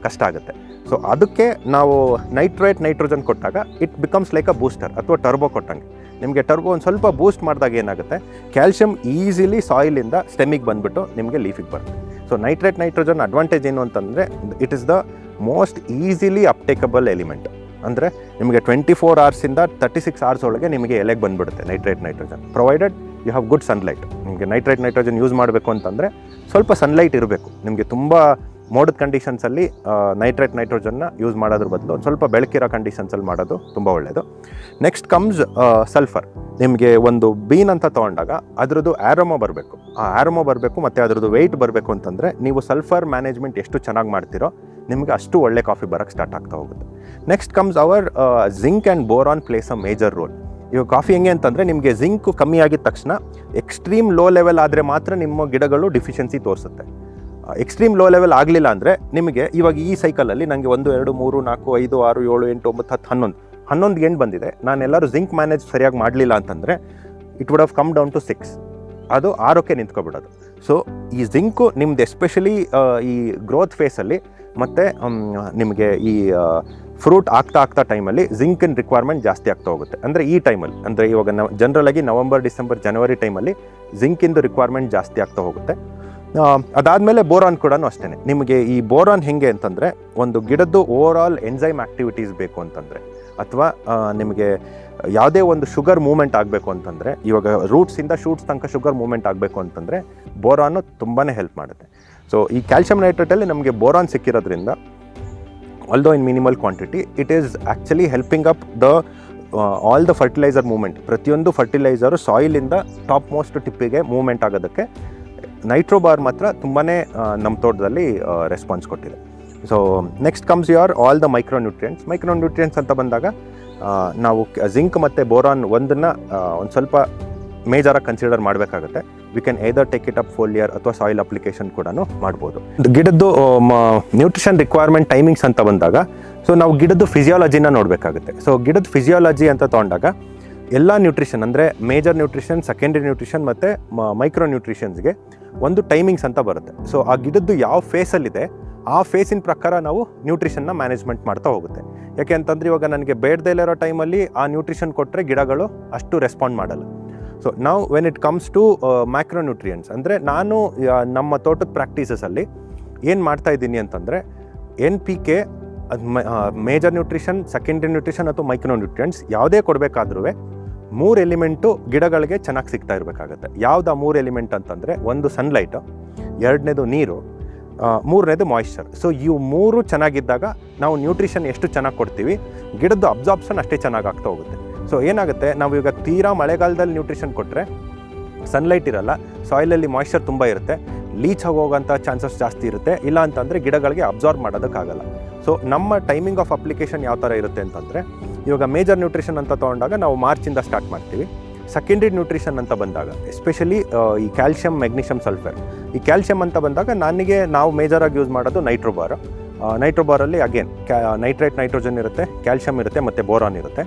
ಕಷ್ಟ ಆಗುತ್ತೆ. ಸೊ ಅದಕ್ಕೆ ನಾವು ನೈಟ್ರೋಜನ್ ಕೊಟ್ಟಾಗ it becomes like a booster ಅಥವಾ ಟರ್ಬೋ ಕೊಟ್ಟಂಗೆ. ನಿಮಗೆ ಟರ್ಬೋ ಒಂದು ಸ್ವಲ್ಪ ಬೂಸ್ಟ್ ಮಾಡಿದಾಗ ಏನಾಗುತ್ತೆ, ಕ್ಯಾಲ್ಶಿಯಂ ಈಸಿಲಿ ಸಾಯಿಲಿಂದ ಸ್ಟೆಮ್ಮಿಗೆ ಬಂದುಬಿಟ್ಟು ನಿಮಗೆ ಲೀಫಿಗೆ ಬರುತ್ತೆ. ಸೊ ನೈಟ್ರೋಜನ್ ಅಡ್ವಾಂಟೇಜ್ ಏನು ಅಂತಂದರೆ it is the most easily uptakable element. ಅಂದರೆ ನಿಮಗೆ 24 hours-ಇಂದ 36 hours ಒಳಗೆ ನಿಮಗೆ ಎಲೆಗೆ ಬಂದುಬಿಡುತ್ತೆ nitrogen, provided you have good sunlight. ನಿಮಗೆ ನೈಟ್ರೋಜನ್ ಯೂಸ್ ಮಾಡಬೇಕು ಅಂತಂದರೆ ಸ್ವಲ್ಪ ಸನ್ಲೈಟ್ ಇರಬೇಕು. ನಿಮಗೆ ತುಂಬ ಮೋಡದ ಕಂಡೀಷನ್ಸಲ್ಲಿ ನೈಟ್ರೋಜನ್ನ ಯೂಸ್ ಮಾಡೋದ್ರ ಬದಲು ಒಂದು ಸ್ವಲ್ಪ ಬೆಳಕಿರೋ ಕಂಡೀಷನ್ಸಲ್ಲಿ ಮಾಡೋದು ತುಂಬ ಒಳ್ಳೆಯದು. Next comes sulphur. ನಿಮಗೆ ಒಂದು ಬೀನ್ ಅಂತ ತೊಗೊಂಡಾಗ ಅದರದ್ದು ಆ್ಯರೋಮಾ ಬರಬೇಕು, ಆ ಆ್ಯರೋಮಾ ಬರಬೇಕು ಮತ್ತು ಅದರದ್ದು ವೆಯ್ಟ್ ಬರಬೇಕು ಅಂತಂದರೆ ನೀವು ಸಲ್ಫರ್ ಮ್ಯಾನೇಜ್ಮೆಂಟ್ ಎಷ್ಟು ಚೆನ್ನಾಗಿ ಮಾಡ್ತೀರೋ ನಿಮಗೆ ಅಷ್ಟು ಒಳ್ಳೆ ಕಾಫಿ ಬರೋಕ್ಕೆ ಸ್ಟಾರ್ಟ್ ಆಗ್ತಾ ಹೋಗುತ್ತೆ. Next comes our zinc and boron plays a major role. ಇವಾಗ ಕಾಫಿ ಹೆಂಗೆ ಅಂತಂದರೆ ನಿಮಗೆ ಜಿಂಕ್ ಕಮ್ಮಿ ಆಗಿದ ತಕ್ಷಣ ಎಕ್ಸ್ಟ್ರೀಮ್ ಲೋ ಲೆವೆಲ್ ಆದರೆ ಮಾತ್ರ ನಿಮ್ಮ ಗಿಡಗಳು ಡಿಫಿಷಿಯನ್ಸಿ ತೋರಿಸುತ್ತೆ. ಎಕ್ಸ್ಟ್ರೀಮ್ ಲೋ ಲೆವೆಲ್ ಆಗಲಿಲ್ಲ ಅಂದರೆ ನಿಮಗೆ ಇವಾಗ ಈ ಸೈಕಲಲ್ಲಿ ನನಗೆ 1, 2, 3, 4, 5, 6, 7, 8, 9, 10, 11 ಎಂಡ್ ಬಂದಿದೆ. ನಾನೆಲ್ಲರೂ ಜಿಂಕ್ ಮ್ಯಾನೇಜ್ ಸರಿಯಾಗಿ ಮಾಡಲಿಲ್ಲ ಅಂತಂದರೆ it would have come down to 6. ಅದು 6ಕ್ಕೆ ನಿಂತ್ಕೊಬಿಡೋದು. ಸೊ ಈ ಜಿಂಕು ನಿಮ್ದು ಎಸ್ಪೆಷಲಿ ಈ ಗ್ರೋತ್ ಫೇಸಲ್ಲಿ ಮತ್ತು ನಿಮಗೆ ಈ ಫ್ರೂಟ್ ಆಗ್ತಾ ಟೈಮಲ್ಲಿ ಜಿಂಕಿನ ರಿಕ್ವೈರ್ಮೆಂಟ್ ಜಾಸ್ತಿ ಆಗ್ತಾ ಹೋಗುತ್ತೆ. ಅಂದರೆ ಈ ಟೈಮಲ್ಲಿ, ಅಂದರೆ ಇವಾಗ ಜನರಲಾಗಿ ನವಂಬರ್, ಡಿಸೆಂಬರ್, ಜನವರಿ ಟೈಮಲ್ಲಿ ಜಿಂಕಿಂದು ರಿಕ್ವೈರ್ಮೆಂಟ್ ಜಾಸ್ತಿ ಆಗ್ತಾ ಹೋಗುತ್ತೆ. ಅದಾದಮೇಲೆ ಬೋರಾನ್ ಕೂಡ ಅಷ್ಟೇ. ನಿಮಗೆ ಈ ಬೋರಾನ್ ಹೇಗೆ ಅಂತಂದರೆ ಒಂದು ಗಿಡದ್ದು ಓವರ್ ಆಲ್ ಎನ್ಸೈಮ್ ಆ್ಯಕ್ಟಿವಿಟೀಸ್ ಬೇಕು ಅಂತಂದರೆ ಅಥವಾ ನಿಮಗೆ ಯಾವುದೇ ಒಂದು ಶುಗರ್ ಮೂವ್ಮೆಂಟ್ ಆಗಬೇಕು ಅಂತಂದರೆ, ಇವಾಗ ರೂಟ್ಸಿಂದ ಶೂಟ್ಸ್ ತನಕ ಶುಗರ್ ಮೂವ್ಮೆಂಟ್ ಆಗಬೇಕು ಅಂತಂದರೆ ಬೋರಾನು ತುಂಬಾ ಹೆಲ್ಪ್ ಮಾಡುತ್ತೆ. ಸೊ ಈ ಕ್ಯಾಲ್ಶಿಯಂ ನೈಟ್ರೇಟಲ್ಲಿ ನಮಗೆ ಬೋರಾನ್ ಸಿಕ್ಕಿರೋದ್ರಿಂದ, although in minimal quantity, it is actually helping up all the fertiliser movement. ಪ್ರತಿಯೊಂದು ಫರ್ಟಿಲೈಸರು ಸಾಯಿಲಿಂದ ಟಾಪ್ ಮೋಸ್ಟ್ ಟಿಪ್ಪಿಗೆ ಮೂವ್ಮೆಂಟ್ ಆಗೋದಕ್ಕೆ ನೈಟ್ರೋಬಾರ್ ಮಾತ್ರ ತುಂಬಾ ನಮ್ಮ ತೋಟದಲ್ಲಿ ರೆಸ್ಪಾನ್ಸ್ ಕೊಟ್ಟಿದೆ. So next comes all the micronutrients ಅಂತ ಬಂದಾಗ ನಾವು ಜಿಂಕ್ ಮತ್ತು ಬೋರಾನ್ ಒಂದನ್ನು ಒಂದು ಸ್ವಲ್ಪ ಮೇಜರಾಗಿ ಕನ್ಸಿಡರ್ ಮಾಡಬೇಕಾಗುತ್ತೆ. We can either take it up foliar ಅಥವಾ ಸಾಯಿಲ್ ಅಪ್ಲಿಕೇಶನ್ ಕೂಡ ಮಾಡ್ಬೋದು. ಗಿಡದ್ದು ನ್ಯೂಟ್ರಿಷನ್ ರಿಕ್ವೈರ್ಮೆಂಟ್ ಟೈಮಿಂಗ್ಸ್ ಅಂತ ಬಂದಾಗ, ಸೊ ನಾವು ಗಿಡದ್ದು ಫಿಸಿಯಾಲಜಿನ ನೋಡಬೇಕಾಗುತ್ತೆ. ಸೊ ಗಿಡದ ಫಿಸಿಯಾಲಜಿ ಅಂತ ತೊಗೊಂಡಾಗ ಎಲ್ಲ ನ್ಯೂಟ್ರಿಷನ್ ಅಂದರೆ ಮೇಜರ್ ನ್ಯೂಟ್ರಿಷನ್, ಸೆಕೆಂಡ್ರಿ ನ್ಯೂಟ್ರಿಷನ್ ಮತ್ತು ಮೈಕ್ರೋ ನ್ಯೂಟ್ರಿಷನ್ಸ್ಗೆ ಒಂದು ಟೈಮಿಂಗ್ಸ್ ಅಂತ ಬರುತ್ತೆ. ಸೊ ಆ ಗಿಡದ್ದು ಯಾವ ಫೇಸಲ್ಲಿದೆ ಆ ಫೇಸಿನ ಪ್ರಕಾರ ನಾವು ನ್ಯೂಟ್ರಿಷನ್ನ ಮ್ಯಾನೇಜ್ಮೆಂಟ್ ಮಾಡ್ತಾ ಹೋಗುತ್ತೆ. ಯಾಕೆ ಅಂತಂದರೆ ಇವಾಗ ನನಗೆ ಬೇಡದೇ ಇರೋ ಟೈಮಲ್ಲಿ ಆ ನ್ಯೂಟ್ರಿಷನ್ ಕೊಟ್ಟರೆ ಗಿಡಗಳು ಅಷ್ಟು ರೆಸ್ಪಾಂಡ್ ಮಾಡಲ್ಲ. ಸೊ ನಾವು when it comes to macronutrients ಅಂದರೆ ನಾನು ನಮ್ಮ ತೋಟದ ಪ್ರಾಕ್ಟೀಸಸಲ್ಲಿ ಏನು ಮಾಡ್ತಾಯಿದ್ದೀನಿ ಅಂತಂದರೆ NPK, major nutrition, secondary nutrition ಅಥವಾ ಮೈಕ್ರೋನ್ಯೂಟ್ರಿಯೆಂಟ್ಸ್ ಯಾವುದೇ ಕೊಡಬೇಕಾದ್ರೂ 3 ಎಲಿಮೆಂಟು ಗಿಡಗಳಿಗೆ ಚೆನ್ನಾಗಿ ಸಿಗ್ತಾ ಇರಬೇಕಾಗತ್ತೆ. ಯಾವ್ದು ಆ 3 ಎಲಿಮೆಂಟ್ ಅಂತಂದರೆ, ಒಂದು ಸನ್ಲೈಟು, ಎರಡನೇದು ನೀರು, ಮೂರನೇದು ಮಾಯಿಶ್ಚರ್. ಸೊ ಇವು 3 ಚೆನ್ನಾಗಿದ್ದಾಗ ನಾವು ನ್ಯೂಟ್ರಿಷನ್ ಎಷ್ಟು ಚೆನ್ನಾಗಿ ಕೊಡ್ತೀವಿ, ಗಿಡದ್ದು ಅಬ್ಸಾರ್ಪ್ಷನ್ ಅಷ್ಟೇ ಚೆನ್ನಾಗಿ ಆಗ್ತಾ ಹೋಗುತ್ತೆ. ಸೊ ಏನಾಗುತ್ತೆ, ನಾವು ಈಗ ತೀರಾ ಮಳೆಗಾಲದಲ್ಲಿ ನ್ಯೂಟ್ರಿಷನ್ ಕೊಟ್ಟರೆ ಸನ್ಲೈಟ್ ಇರಲ್ಲ, ಸಾಯಿಲಲ್ಲಿ ಮಾಯಿಶ್ಚರ್ ತುಂಬ ಇರುತ್ತೆ, ಲೀಚ್ ಹೋಗೋಂಥ ಚಾನ್ಸಸ್ ಜಾಸ್ತಿ ಇರುತ್ತೆ. ಇಲ್ಲ ಅಂತಂದರೆ ಗಿಡಗಳಿಗೆ ಅಬ್ಸಾರ್ಬ್ ಮಾಡೋದಕ್ಕಾಗಲ್ಲ. ಸೊ ನಮ್ಮ ಟೈಮಿಂಗ್ ಆಫ್ ಅಪ್ಲಿಕೇಶನ್ ಯಾವ ಥರ ಇರುತ್ತೆ ಅಂತಂದರೆ, ಇವಾಗ ಮೇಜರ್ ನ್ಯೂಟ್ರಿಷನ್ ಅಂತ ತೊಗೊಂಡಾಗ ನಾವು ಮಾರ್ಚಿಂದ ಸ್ಟಾರ್ಟ್ ಮಾಡ್ತೀವಿ. ಸೆಕೆಂಡ್ರಿ ನ್ಯೂಟ್ರಿಷನ್ ಅಂತ ಬಂದಾಗ ಎಸ್ಪೆಷಲಿ ಈ ಕ್ಯಾಲ್ಶಿಯಂ, ಮೆಗ್ನೀಷಿಯಮ್, ಸಲ್ಫರ್. ಈ ಕ್ಯಾಲ್ಶಿಯಂ ಅಂತ ಬಂದಾಗ ನಾವು ಮೇಜರಾಗಿ ಯೂಸ್ ಮಾಡೋದು ನೈಟ್ರೋಬಾರ್. ನೈಟ್ರೋಬಾರಲ್ಲಿ ಅಗೇನ್ ನೈಟ್ರೇಟ್, ನೈಟ್ರೋಜನ್ ಇರುತ್ತೆ, ಕ್ಯಾಲ್ಶಿಯಂ ಇರುತ್ತೆ ಮತ್ತು ಬೋರಾನ್ ಇರುತ್ತೆ.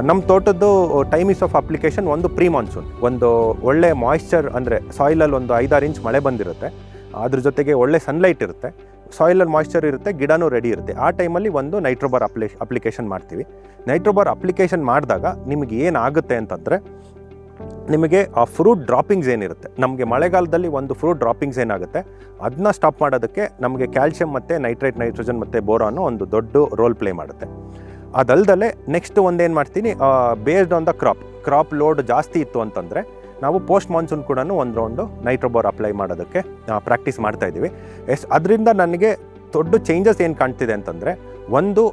ನಮ್ಮ ತೋಟದ್ದು ಟೈಮಿಂಗ್ಸ್ ಆಫ್ ಅಪ್ಲಿಕೇಶನ್ ಒಂದು ಪ್ರೀ ಮಾನ್ಸೂನ್, ಒಂದು ಒಳ್ಳೆ ಮಾಯಿಶ್ಚರ್ ಅಂದರೆ ಸಾಯಿಲಲ್ಲಿ ಒಂದು 5-6 ಇಂಚ್ ಮಳೆ ಬಂದಿರುತ್ತೆ, ಅದ್ರ ಜೊತೆಗೆ ಒಳ್ಳೆ ಸನ್ಲೈಟ್ ಇರುತ್ತೆ, ಸಾಯಿಲಲ್ಲಿ ಮಾಯಿಶ್ಚರ್ ಇರುತ್ತೆ, ಗಿಡನೂ ರೆಡಿ ಇರುತ್ತೆ. ಆ ಟೈಮಲ್ಲಿ ಒಂದು ನೈಟ್ರೋಬಾರ್ ಅಪ್ಲಿಕೇಶನ್ ಮಾಡ್ತೀವಿ. ನೈಟ್ರೋಬಾರ್ ಅಪ್ಲಿಕೇಶನ್ ಮಾಡಿದಾಗ ನಿಮಗೆ ಏನಾಗುತ್ತೆ ಅಂತಂದರೆ, ನಿಮಗೆ ಆ ಫ್ರೂಟ್ ಡ್ರಾಪಿಂಗ್ಸ್ ಏನಿರುತ್ತೆ, ನಮಗೆ ಮಳೆಗಾಲದಲ್ಲಿ ಒಂದು ಫ್ರೂಟ್ ಡ್ರಾಪಿಂಗ್ಸ್ ಏನಾಗುತ್ತೆ ಅದನ್ನ ಸ್ಟಾಪ್ ಮಾಡೋದಕ್ಕೆ ನಮಗೆ ಕ್ಯಾಲ್ಶಿಯಂ ಮತ್ತು ನೈಟ್ರೇಟ್, ನೈಟ್ರೋಜನ್ ಮತ್ತು ಬೋರಾನು ಒಂದು ದೊಡ್ಡ ರೋಲ್ ಪ್ಲೇ ಮಾಡುತ್ತೆ. ಅದಲ್ದಲೆ ನೆಕ್ಸ್ಟ್ ಒಂದೇನು ಮಾಡ್ತೀನಿ, based on the crop load ಜಾಸ್ತಿ ಇತ್ತು ಅಂತಂದರೆ ನಾವು ಪೋಸ್ಟ್ ಮಾನ್ಸೂನ್ ಕೂಡ ಒಂದು ರೌಂಡು ನೈಟ್ರೋಬಾರ್ ಅಪ್ಲೈ ಮಾಡೋದಕ್ಕೆ ಪ್ರಾಕ್ಟೀಸ್ ಮಾಡ್ತಾಯಿದ್ದೀವಿ. ಅದರಿಂದ ನನಗೆ ದೊಡ್ಡ ಚೇಂಜಸ್ ಏನು ಕಾಣ್ತಿದೆ ಅಂತಂದರೆ, ಒಂದು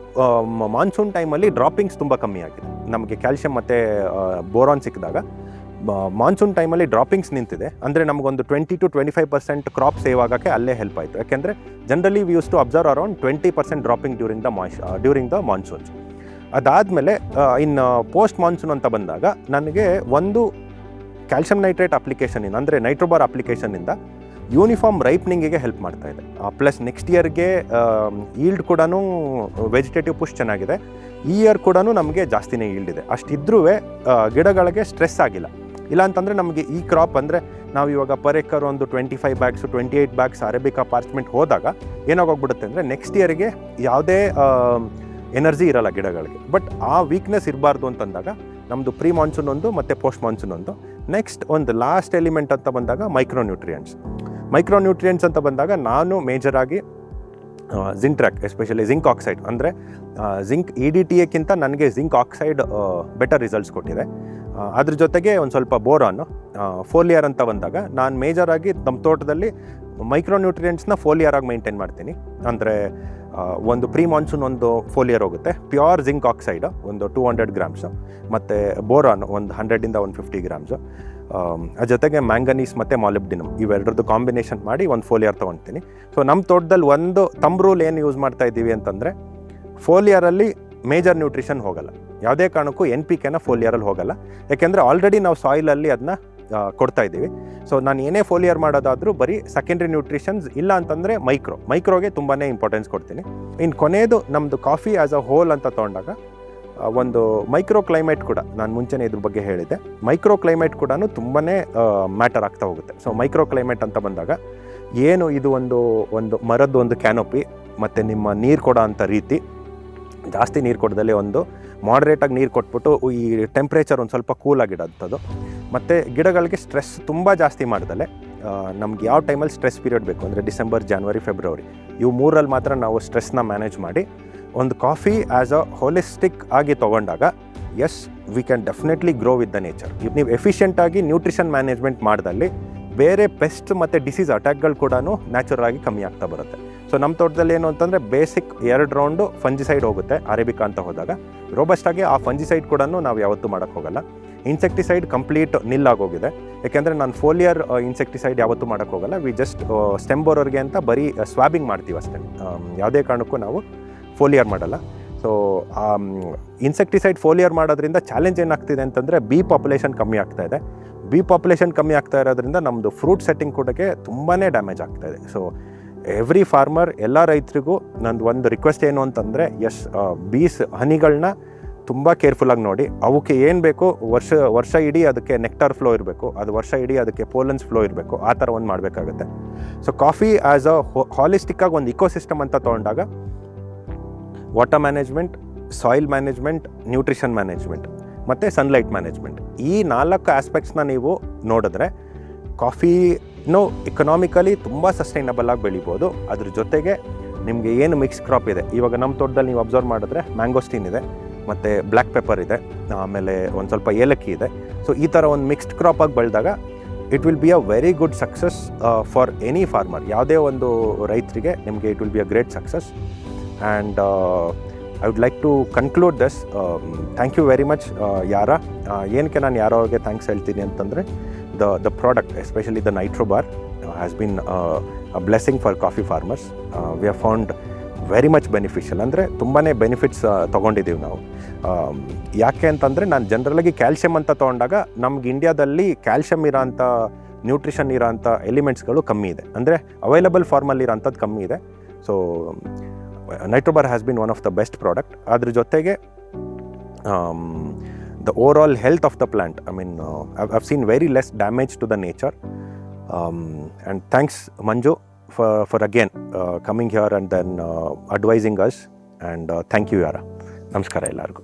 ಮಾನ್ಸೂನ್ ಟೈಮಲ್ಲಿ ಡ್ರಾಪಿಂಗ್ಸ್ ತುಂಬ ಕಮ್ಮಿ ಆಗಿದೆ. ನಮಗೆ ಕ್ಯಾಲ್ಶಿಯಂ ಮತ್ತು ಬೋರಾನ್ ಸಿಕ್ಕಿದಾಗ ಮಾನ್ಸೂನ್ ಟೈಮಲ್ಲಿ ಡ್ರಾಪಿಂಗ್ಸ್ ನಿಂತಿದೆ. ಅಂದರೆ ನಮಗೊಂದು 20 to 25% ಕ್ರಾಪ್ ಸೇವ್ ಆಗೋಕ್ಕೆ ಅಲ್ಲೇ ಹೆಲ್ಪ್ ಆಯಿತು. ಯಾಕೆಂದರೆ generally we used to observe around 20% dropping during the monsoons. ಅದಾದಮೇಲೆ ಇನ್ನು ಪೋಸ್ಟ್ ಮಾನ್ಸೂನ್ ಅಂತ ಬಂದಾಗ ನನಗೆ ಒಂದು ಕ್ಯಾಲ್ಶಿಯಂ ನೈಟ್ರೇಟ್ ಅಪ್ಲಿಕೇಶನಿಂದ ಅಂದರೆ ನೈಟ್ರೋಬಾರ್ ಅಪ್ಲಿಕೇಶನಿಂದ ಯೂನಿಫಾರ್ಮ್ ರೈಪ್ನಿಂಗಿಗೆ ಹೆಲ್ಪ್ ಮಾಡ್ತಾ ಇದೆ. ಪ್ಲಸ್ ನೆಕ್ಸ್ಟ್ ಇಯರ್ಗೆ ಈಲ್ಡ್ ಕೂಡ ವೆಜಿಟೇಟಿವ್ ಪುಷ್ ಚೆನ್ನಾಗಿದೆ. ಈ ಇಯರ್ ಕೂಡ ನಮಗೆ ಜಾಸ್ತಿನೇ ಈಲ್ಡ್ ಇದೆ. ಅಷ್ಟಿದ್ರೂ ಗಿಡಗಳಿಗೆ ಸ್ಟ್ರೆಸ್ ಆಗಿಲ್ಲ. ಇಲ್ಲ ಅಂತಂದರೆ ನಮಗೆ ಈ ಕ್ರಾಪ್ ಅಂದರೆ ನಾವು ಇವಾಗ ಪರ್ ಎಕರ್ ಒಂದು 25 ಬ್ಯಾಗ್ಸು 28 ಬ್ಯಾಗ್ಸ್ ಅರೇಬಿಕಾ ಪಾರ್ಚ್ಮೆಂಟ್ ಹೋದಾಗ ಏನಾಗೋಗ್ಬಿಡುತ್ತೆ ಅಂದರೆ ನೆಕ್ಸ್ಟ್ ಇಯರ್ಗೆ ಯಾವುದೇ ಎನರ್ಜಿ ಇರಲ್ಲ ಗಿಡಗಳಿಗೆ. ಬಟ್ ಆ ವೀಕ್ನೆಸ್ ಇರಬಾರ್ದು ಅಂತಂದಾಗ ನಮ್ಮದು ಪ್ರೀ ಮಾನ್ಸೂನ್ ಒಂದು ಮತ್ತು ಪೋಸ್ಟ್ ಮಾನ್ಸೂನ್ ಒಂದು. ನೆಕ್ಸ್ಟ್ ಒಂದು ಲಾಸ್ಟ್ ಎಲಿಮೆಂಟ್ ಅಂತ ಬಂದಾಗ ಮೈಕ್ರೋನ್ಯೂಟ್ರಿಯೆಂಟ್ಸ್ ಅಂತ ಬಂದಾಗ ನಾನು ಮೇಜರಾಗಿ ಜಿಂಟ್ರಾಕ್, ಎಸ್ಪೆಷಲಿ ಜಿಂಕ್ ಆಕ್ಸೈಡ್ ಅಂದರೆ ಜಿಂಕ್ EDTA ನನಗೆ ಜಿಂಕ್ ಆಕ್ಸೈಡ್ ಬೆಟರ್ ರಿಸಲ್ಟ್ಸ್ ಕೊಟ್ಟಿದೆ. ಅದ್ರ ಜೊತೆಗೆ ಒಂದು ಸ್ವಲ್ಪ ಬೋರಾನು, ಫೋಲಿಯರ್ ಅಂತ ಬಂದಾಗ ನಾನು ಮೇಜರಾಗಿ ನಮ್ಮ ತೋಟದಲ್ಲಿ ಮೈಕ್ರೋನ್ಯೂಟ್ರಿಯೆಂಟ್ಸ್ನ ಫೋಲಿಯರಾಗಿ ಮೇಂಟೈನ್ ಮಾಡ್ತೀನಿ. ಅಂದರೆ ಒಂದು ಪ್ರೀ ಮಾನ್ಸೂನ್ ಒಂದು ಫೋಲಿಯರ್ ಹೋಗುತ್ತೆ, ಪ್ಯೂರ್ ಜಿಂಕ್ ಆಕ್ಸೈಡ್ ಒಂದು 200 ಗ್ರಾಮ್ಸು, ಮತ್ತು ಬೋರಾನ್ ಒಂದು 100 to 150 ಗ್ರಾಮ್ಸು. ಅದ್ರ ಜೊತೆಗೆ ಮ್ಯಾಂಗನೀಸ್ ಮತ್ತು ಮಾಲಿಬ್ಡಿನಮ್ ಇವೆರಡರದ್ದು ಕಾಂಬಿನೇಷನ್ ಮಾಡಿ ಒಂದು ಫೋಲಿಯರ್ ತೊಗೊಳ್ತೀನಿ. ಸೊ ನಮ್ಮ ತೋಟದಲ್ಲಿ ಒಂದು ರೂಲ್ ಏನು ಯೂಸ್ ಮಾಡ್ತಾ ಇದ್ದೀವಿ ಅಂತಂದರೆ, ಫೋಲಿಯರಲ್ಲಿ ಮೇಜರ್ ನ್ಯೂಟ್ರಿಷನ್ ಹೋಗಲ್ಲ, ಯಾವುದೇ ಕಾರಣಕ್ಕೂ NPKನ ಫೋಲಿಯರಲ್ಲಿ ಹೋಗಲ್ಲ. ಯಾಕೆಂದರೆ ಆಲ್ರೆಡಿ ನಾವು ಸಾಯಿಲಲ್ಲಿ ಅದನ್ನ ಕೊಡ್ತಾ ಇದ್ದೀವಿ. ಸೊ ನಾನು ಏನೇ ಫೋಲಿಯರ್ ಮಾಡೋದಾದರೂ ಬರೀ ಸೆಕೆಂಡ್ರಿ ನ್ಯೂಟ್ರಿಷನ್ಸ್, ಇಲ್ಲ ಅಂತಂದರೆ ಮೈಕ್ರೋಗೆ ತುಂಬಾ ಇಂಪಾರ್ಟೆನ್ಸ್ ಕೊಡ್ತೀನಿ. ಇನ್ನು ಕೊನೆಯದು ನಮ್ಮದು ಕಾಫಿ ಆ್ಯಸ್ ಅ ಹೋಲ್ ಅಂತ ತೊಗೊಂಡಾಗ ಒಂದು ಮೈಕ್ರೋ ಕ್ಲೈಮೇಟ್ ಕೂಡ, ನಾನು ಮುಂಚೆನೇ ಇದ್ರ ಬಗ್ಗೆ ಹೇಳಿದ್ದೆ, ಮೈಕ್ರೋ ಕ್ಲೈಮೇಟ್ ಕೂಡ ತುಂಬಾ ಮ್ಯಾಟರ್ ಆಗ್ತಾ ಹೋಗುತ್ತೆ. ಸೊ ಮೈಕ್ರೋ ಕ್ಲೈಮೇಟ್ ಅಂತ ಬಂದಾಗ ಏನು ಇದು ಒಂದು ಮರದ್ದು ಒಂದು ಕ್ಯಾನೋಪಿ ಮತ್ತು ನಿಮ್ಮ ನೀರು ಕೊಡೋ ಅಂಥ ರೀತಿ, ಜಾಸ್ತಿ ನೀರು ಕೊಡದಲ್ಲಿ ಒಂದು ಮಾಡ್ರೇಟಾಗಿ ನೀರು ಕೊಟ್ಬಿಟ್ಟು ಈ ಟೆಂಪ್ರೇಚರ್ ಒಂದು ಸ್ವಲ್ಪ ಕೂಲಾಗಿಡೋಂಥದ್ದು, ಮತ್ತು ಗಿಡಗಳಿಗೆ ಸ್ಟ್ರೆಸ್ ತುಂಬ ಜಾಸ್ತಿ ಮಾಡ್ದಲೆ ನಮ್ಗೆ ಯಾವ ಟೈಮಲ್ಲಿ ಸ್ಟ್ರೆಸ್ ಪೀರಿಯಡ್ ಬೇಕು ಅಂದರೆ ಡಿಸೆಂಬರ್, ಜಾನ್ವರಿ, ಫೆಬ್ರವರಿ ಇವು 3ರಲ್ಲಿ ಮಾತ್ರ ನಾವು ಸ್ಟ್ರೆಸ್ನ ಮ್ಯಾನೇಜ್ ಮಾಡಿ ಒಂದು ಕಾಫಿ ಆ್ಯಸ್ ಅ ಹೋಲಿಸ್ಟಿಕ್ ಆಗಿ ತೊಗೊಂಡಾಗ as we can definitely grow with the nature. ನೀವು ಎಫಿಷಿಯೆಂಟಾಗಿ ನ್ಯೂಟ್ರಿಷನ್ ಮ್ಯಾನೇಜ್ಮೆಂಟ್ ಮಾಡಿದಲ್ಲಿ ಬೇರೆ ಪೆಸ್ಟ್ ಮತ್ತು ಡಿಸೀಸ್ ಅಟ್ಯಾಕ್ಗಳು ಕೂಡ ನ್ಯಾಚುರಲ್ ಆಗಿ ಕಮ್ಮಿ ಆಗ್ತಾ ಬರುತ್ತೆ. ಸೊ ನಮ್ಮ ತೋಟದಲ್ಲಿ ಏನು ಅಂತಂದರೆ ಬೇಸಿಕ್ 2 ರೌಂಡು ಫಂಜಿಸೈಡ್ ಹೋಗುತ್ತೆ ಅರೇಬಿಕಾ ಅಂತ ಹೋದಾಗ. ರೋಬಸ್ಟಾಗಿ ಆ ಫಂಜಿಸೈಡ್ ಕೂಡ ನಾವು ಯಾವತ್ತೂ ಮಾಡೋಕ್ಕೆ ಹೋಗಲ್ಲ. ಇನ್ಸೆಕ್ಟಿಸೈಡ್ ಕಂಪ್ಲೀಟ್ ನಿಲ್ ಆಗೋಗಿದೆ, ಯಾಕೆಂದರೆ ನಾನು ಫೋಲಿಯರ್ ಇನ್ಸೆಕ್ಟಿಸೈಡ್ ಯಾವತ್ತೂ ಮಾಡೋಕ್ಕೆ ಹೋಗಲ್ಲ. ವಿ ಜಸ್ಟ್ ಸ್ಟೆಮ್ ಬೋರರ್ಗೆ ಅಂತ ಬರೀ ಸ್ವಾಬಿಂಗ್ ಮಾಡ್ತೀವಿ ಅಷ್ಟೇ, ಯಾವುದೇ ಕಾರಣಕ್ಕೂ ನಾವು ಫೋಲಿಯರ್ ಮಾಡಲ್ಲ. ಸೊ ಇನ್ಸೆಕ್ಟಿಸೈಡ್ ಫೋಲಿಯರ್ ಮಾಡೋದ್ರಿಂದ ಚಾಲೆಂಜ್ ಏನಾಗ್ತಿದೆ ಅಂತಂದರೆ ಬಿ ಪಾಪ್ಯುಲೇಷನ್ ಕಮ್ಮಿ ಆಗ್ತಾ ಇದೆ. ಬಿ ಪಾಪ್ಯುಲೇಷನ್ ಕಮ್ಮಿ ಆಗ್ತಾ ಇರೋದ್ರಿಂದ ನಮ್ಮದು ಫ್ರೂಟ್ ಸೆಟ್ಟಿಂಗ್ ಕೂಡ ತುಂಬಾ ಡ್ಯಾಮೇಜ್ ಆಗ್ತಾ ಇದೆ. ಸೊ ಎವ್ರಿ ಫಾರ್ಮರ್, ಎಲ್ಲ ರೈತರಿಗೂ ನಂದು ಒಂದು ರಿಕ್ವೆಸ್ಟ್ ಏನು ಅಂತಂದರೆ, ಬೀಸ್ ಹನಿಗಳನ್ನ ತುಂಬ ಕೇರ್ಫುಲ್ಲಾಗಿ ನೋಡಿ. ಅವಕ್ಕೆ ಏನು ಬೇಕು ವರ್ಷ ಇಡೀ ಅದಕ್ಕೆ ನೆಕ್ಟಾರ್ ಫ್ಲೋ ಇರಬೇಕು, ಅದು ವರ್ಷ ಇಡೀ ಅದಕ್ಕೆ ಪೋಲನ್ಸ್ ಫ್ಲೋ ಇರಬೇಕು, ಆ ಥರ ಒಂದು ಮಾಡಬೇಕಾಗುತ್ತೆ. ಸೊ ಕಾಫಿ ಆ್ಯಸ್ ಅ ಹಾಲಿಸ್ಟಿಕ್ಕಾಗಿ ಒಂದು ಇಕೋಸಿಸ್ಟಮ್ ಅಂತ ತೊಗೊಂಡಾಗ water management, soil management, nutrition management ಮತ್ತು ಸನ್ಲೈಟ್ ಮ್ಯಾನೇಜ್ಮೆಂಟ್, ಈ 4 ಆಸ್ಪೆಕ್ಟ್ಸ್ನ ನೀವು ನೋಡಿದ್ರೆ ಕಾಫಿನೂ ಎಕನಾಮಿಕಲಿ ತುಂಬ ಸಸ್ಟೈನಬಲ್ ಆಗಿ ಬೆಳಿಬೋದು. ಅದ್ರ ಜೊತೆಗೆ ನಿಮಗೆ ಏನು ಮಿಕ್ಸ್ ಕ್ರಾಪ್ ಇದೆ, ಇವಾಗ ನಮ್ಮ ತೋಟದಲ್ಲಿ ನೀವು ಅಬ್ಸರ್ವ್ ಮಾಡಿದ್ರೆ ಮ್ಯಾಂಗೋಸ್ಟೀನ್ ಇದೆ, ಮತ್ತು ಬ್ಲ್ಯಾಕ್ ಪೆಪ್ಪರ್ ಇದೆ, ಆಮೇಲೆ ಒಂದು ಸ್ವಲ್ಪ ಏಲಕ್ಕಿ ಇದೆ. ಸೊ ಈ ಥರ ಒಂದು ಮಿಕ್ಸ್ಡ್ ಕ್ರಾಪಾಗಿ ಬೆಳೆದಾಗ it will be a very good success for any farmer. ಯಾವುದೇ ಒಂದು ರೈತರಿಗೆ ನಿಮಗೆ it will be a great success. And I would like to conclude this. Thank you very much Yara. ಏನಕ್ಕೆ ನಾನು ಯಾರೋಗೆ ಥ್ಯಾಂಕ್ಸ್ ಹೇಳ್ತೀನಿ ಅಂತಂದರೆ, the product, especially the NitroBar, has been a blessing for coffee farmers. We have found very much beneficial, ಅಂದರೆ ತುಂಬಾ benefits ತೊಗೊಂಡಿದ್ದೀವಿ ನಾವು. ಯಾಕೆ ಅಂತಂದರೆ, ನಾನು ಜನರಲಾಗಿ ಕ್ಯಾಲ್ಶಿಯಮ್ ಅಂತ ತೊಗೊಂಡಾಗ ನಮ್ಗೆ ಇಂಡಿಯಾದಲ್ಲಿ ಕ್ಯಾಲ್ಶಿಯಮ್ ಇರೋಂಥ ನ್ಯೂಟ್ರಿಷನ್ ಇರೋಂಥ ಎಲಿಮೆಂಟ್ಸ್ಗಳು ಕಮ್ಮಿ ಇದೆ, ಅಂದರೆ ಅವೈಲಬಲ್ ಫಾರ್ಮಲ್ಲಿ ಇರೋಂಥದ್ದು ಕಮ್ಮಿ ಇದೆ. So NitroBar has been one of the best product. ಅದ್ರ ಜೊತೆಗೆ the overall health of the plant, I mean, I've seen very less damage to the nature. And thanks Manju for again coming here and then advising us, and thank you Yara. Namaskara ellargu.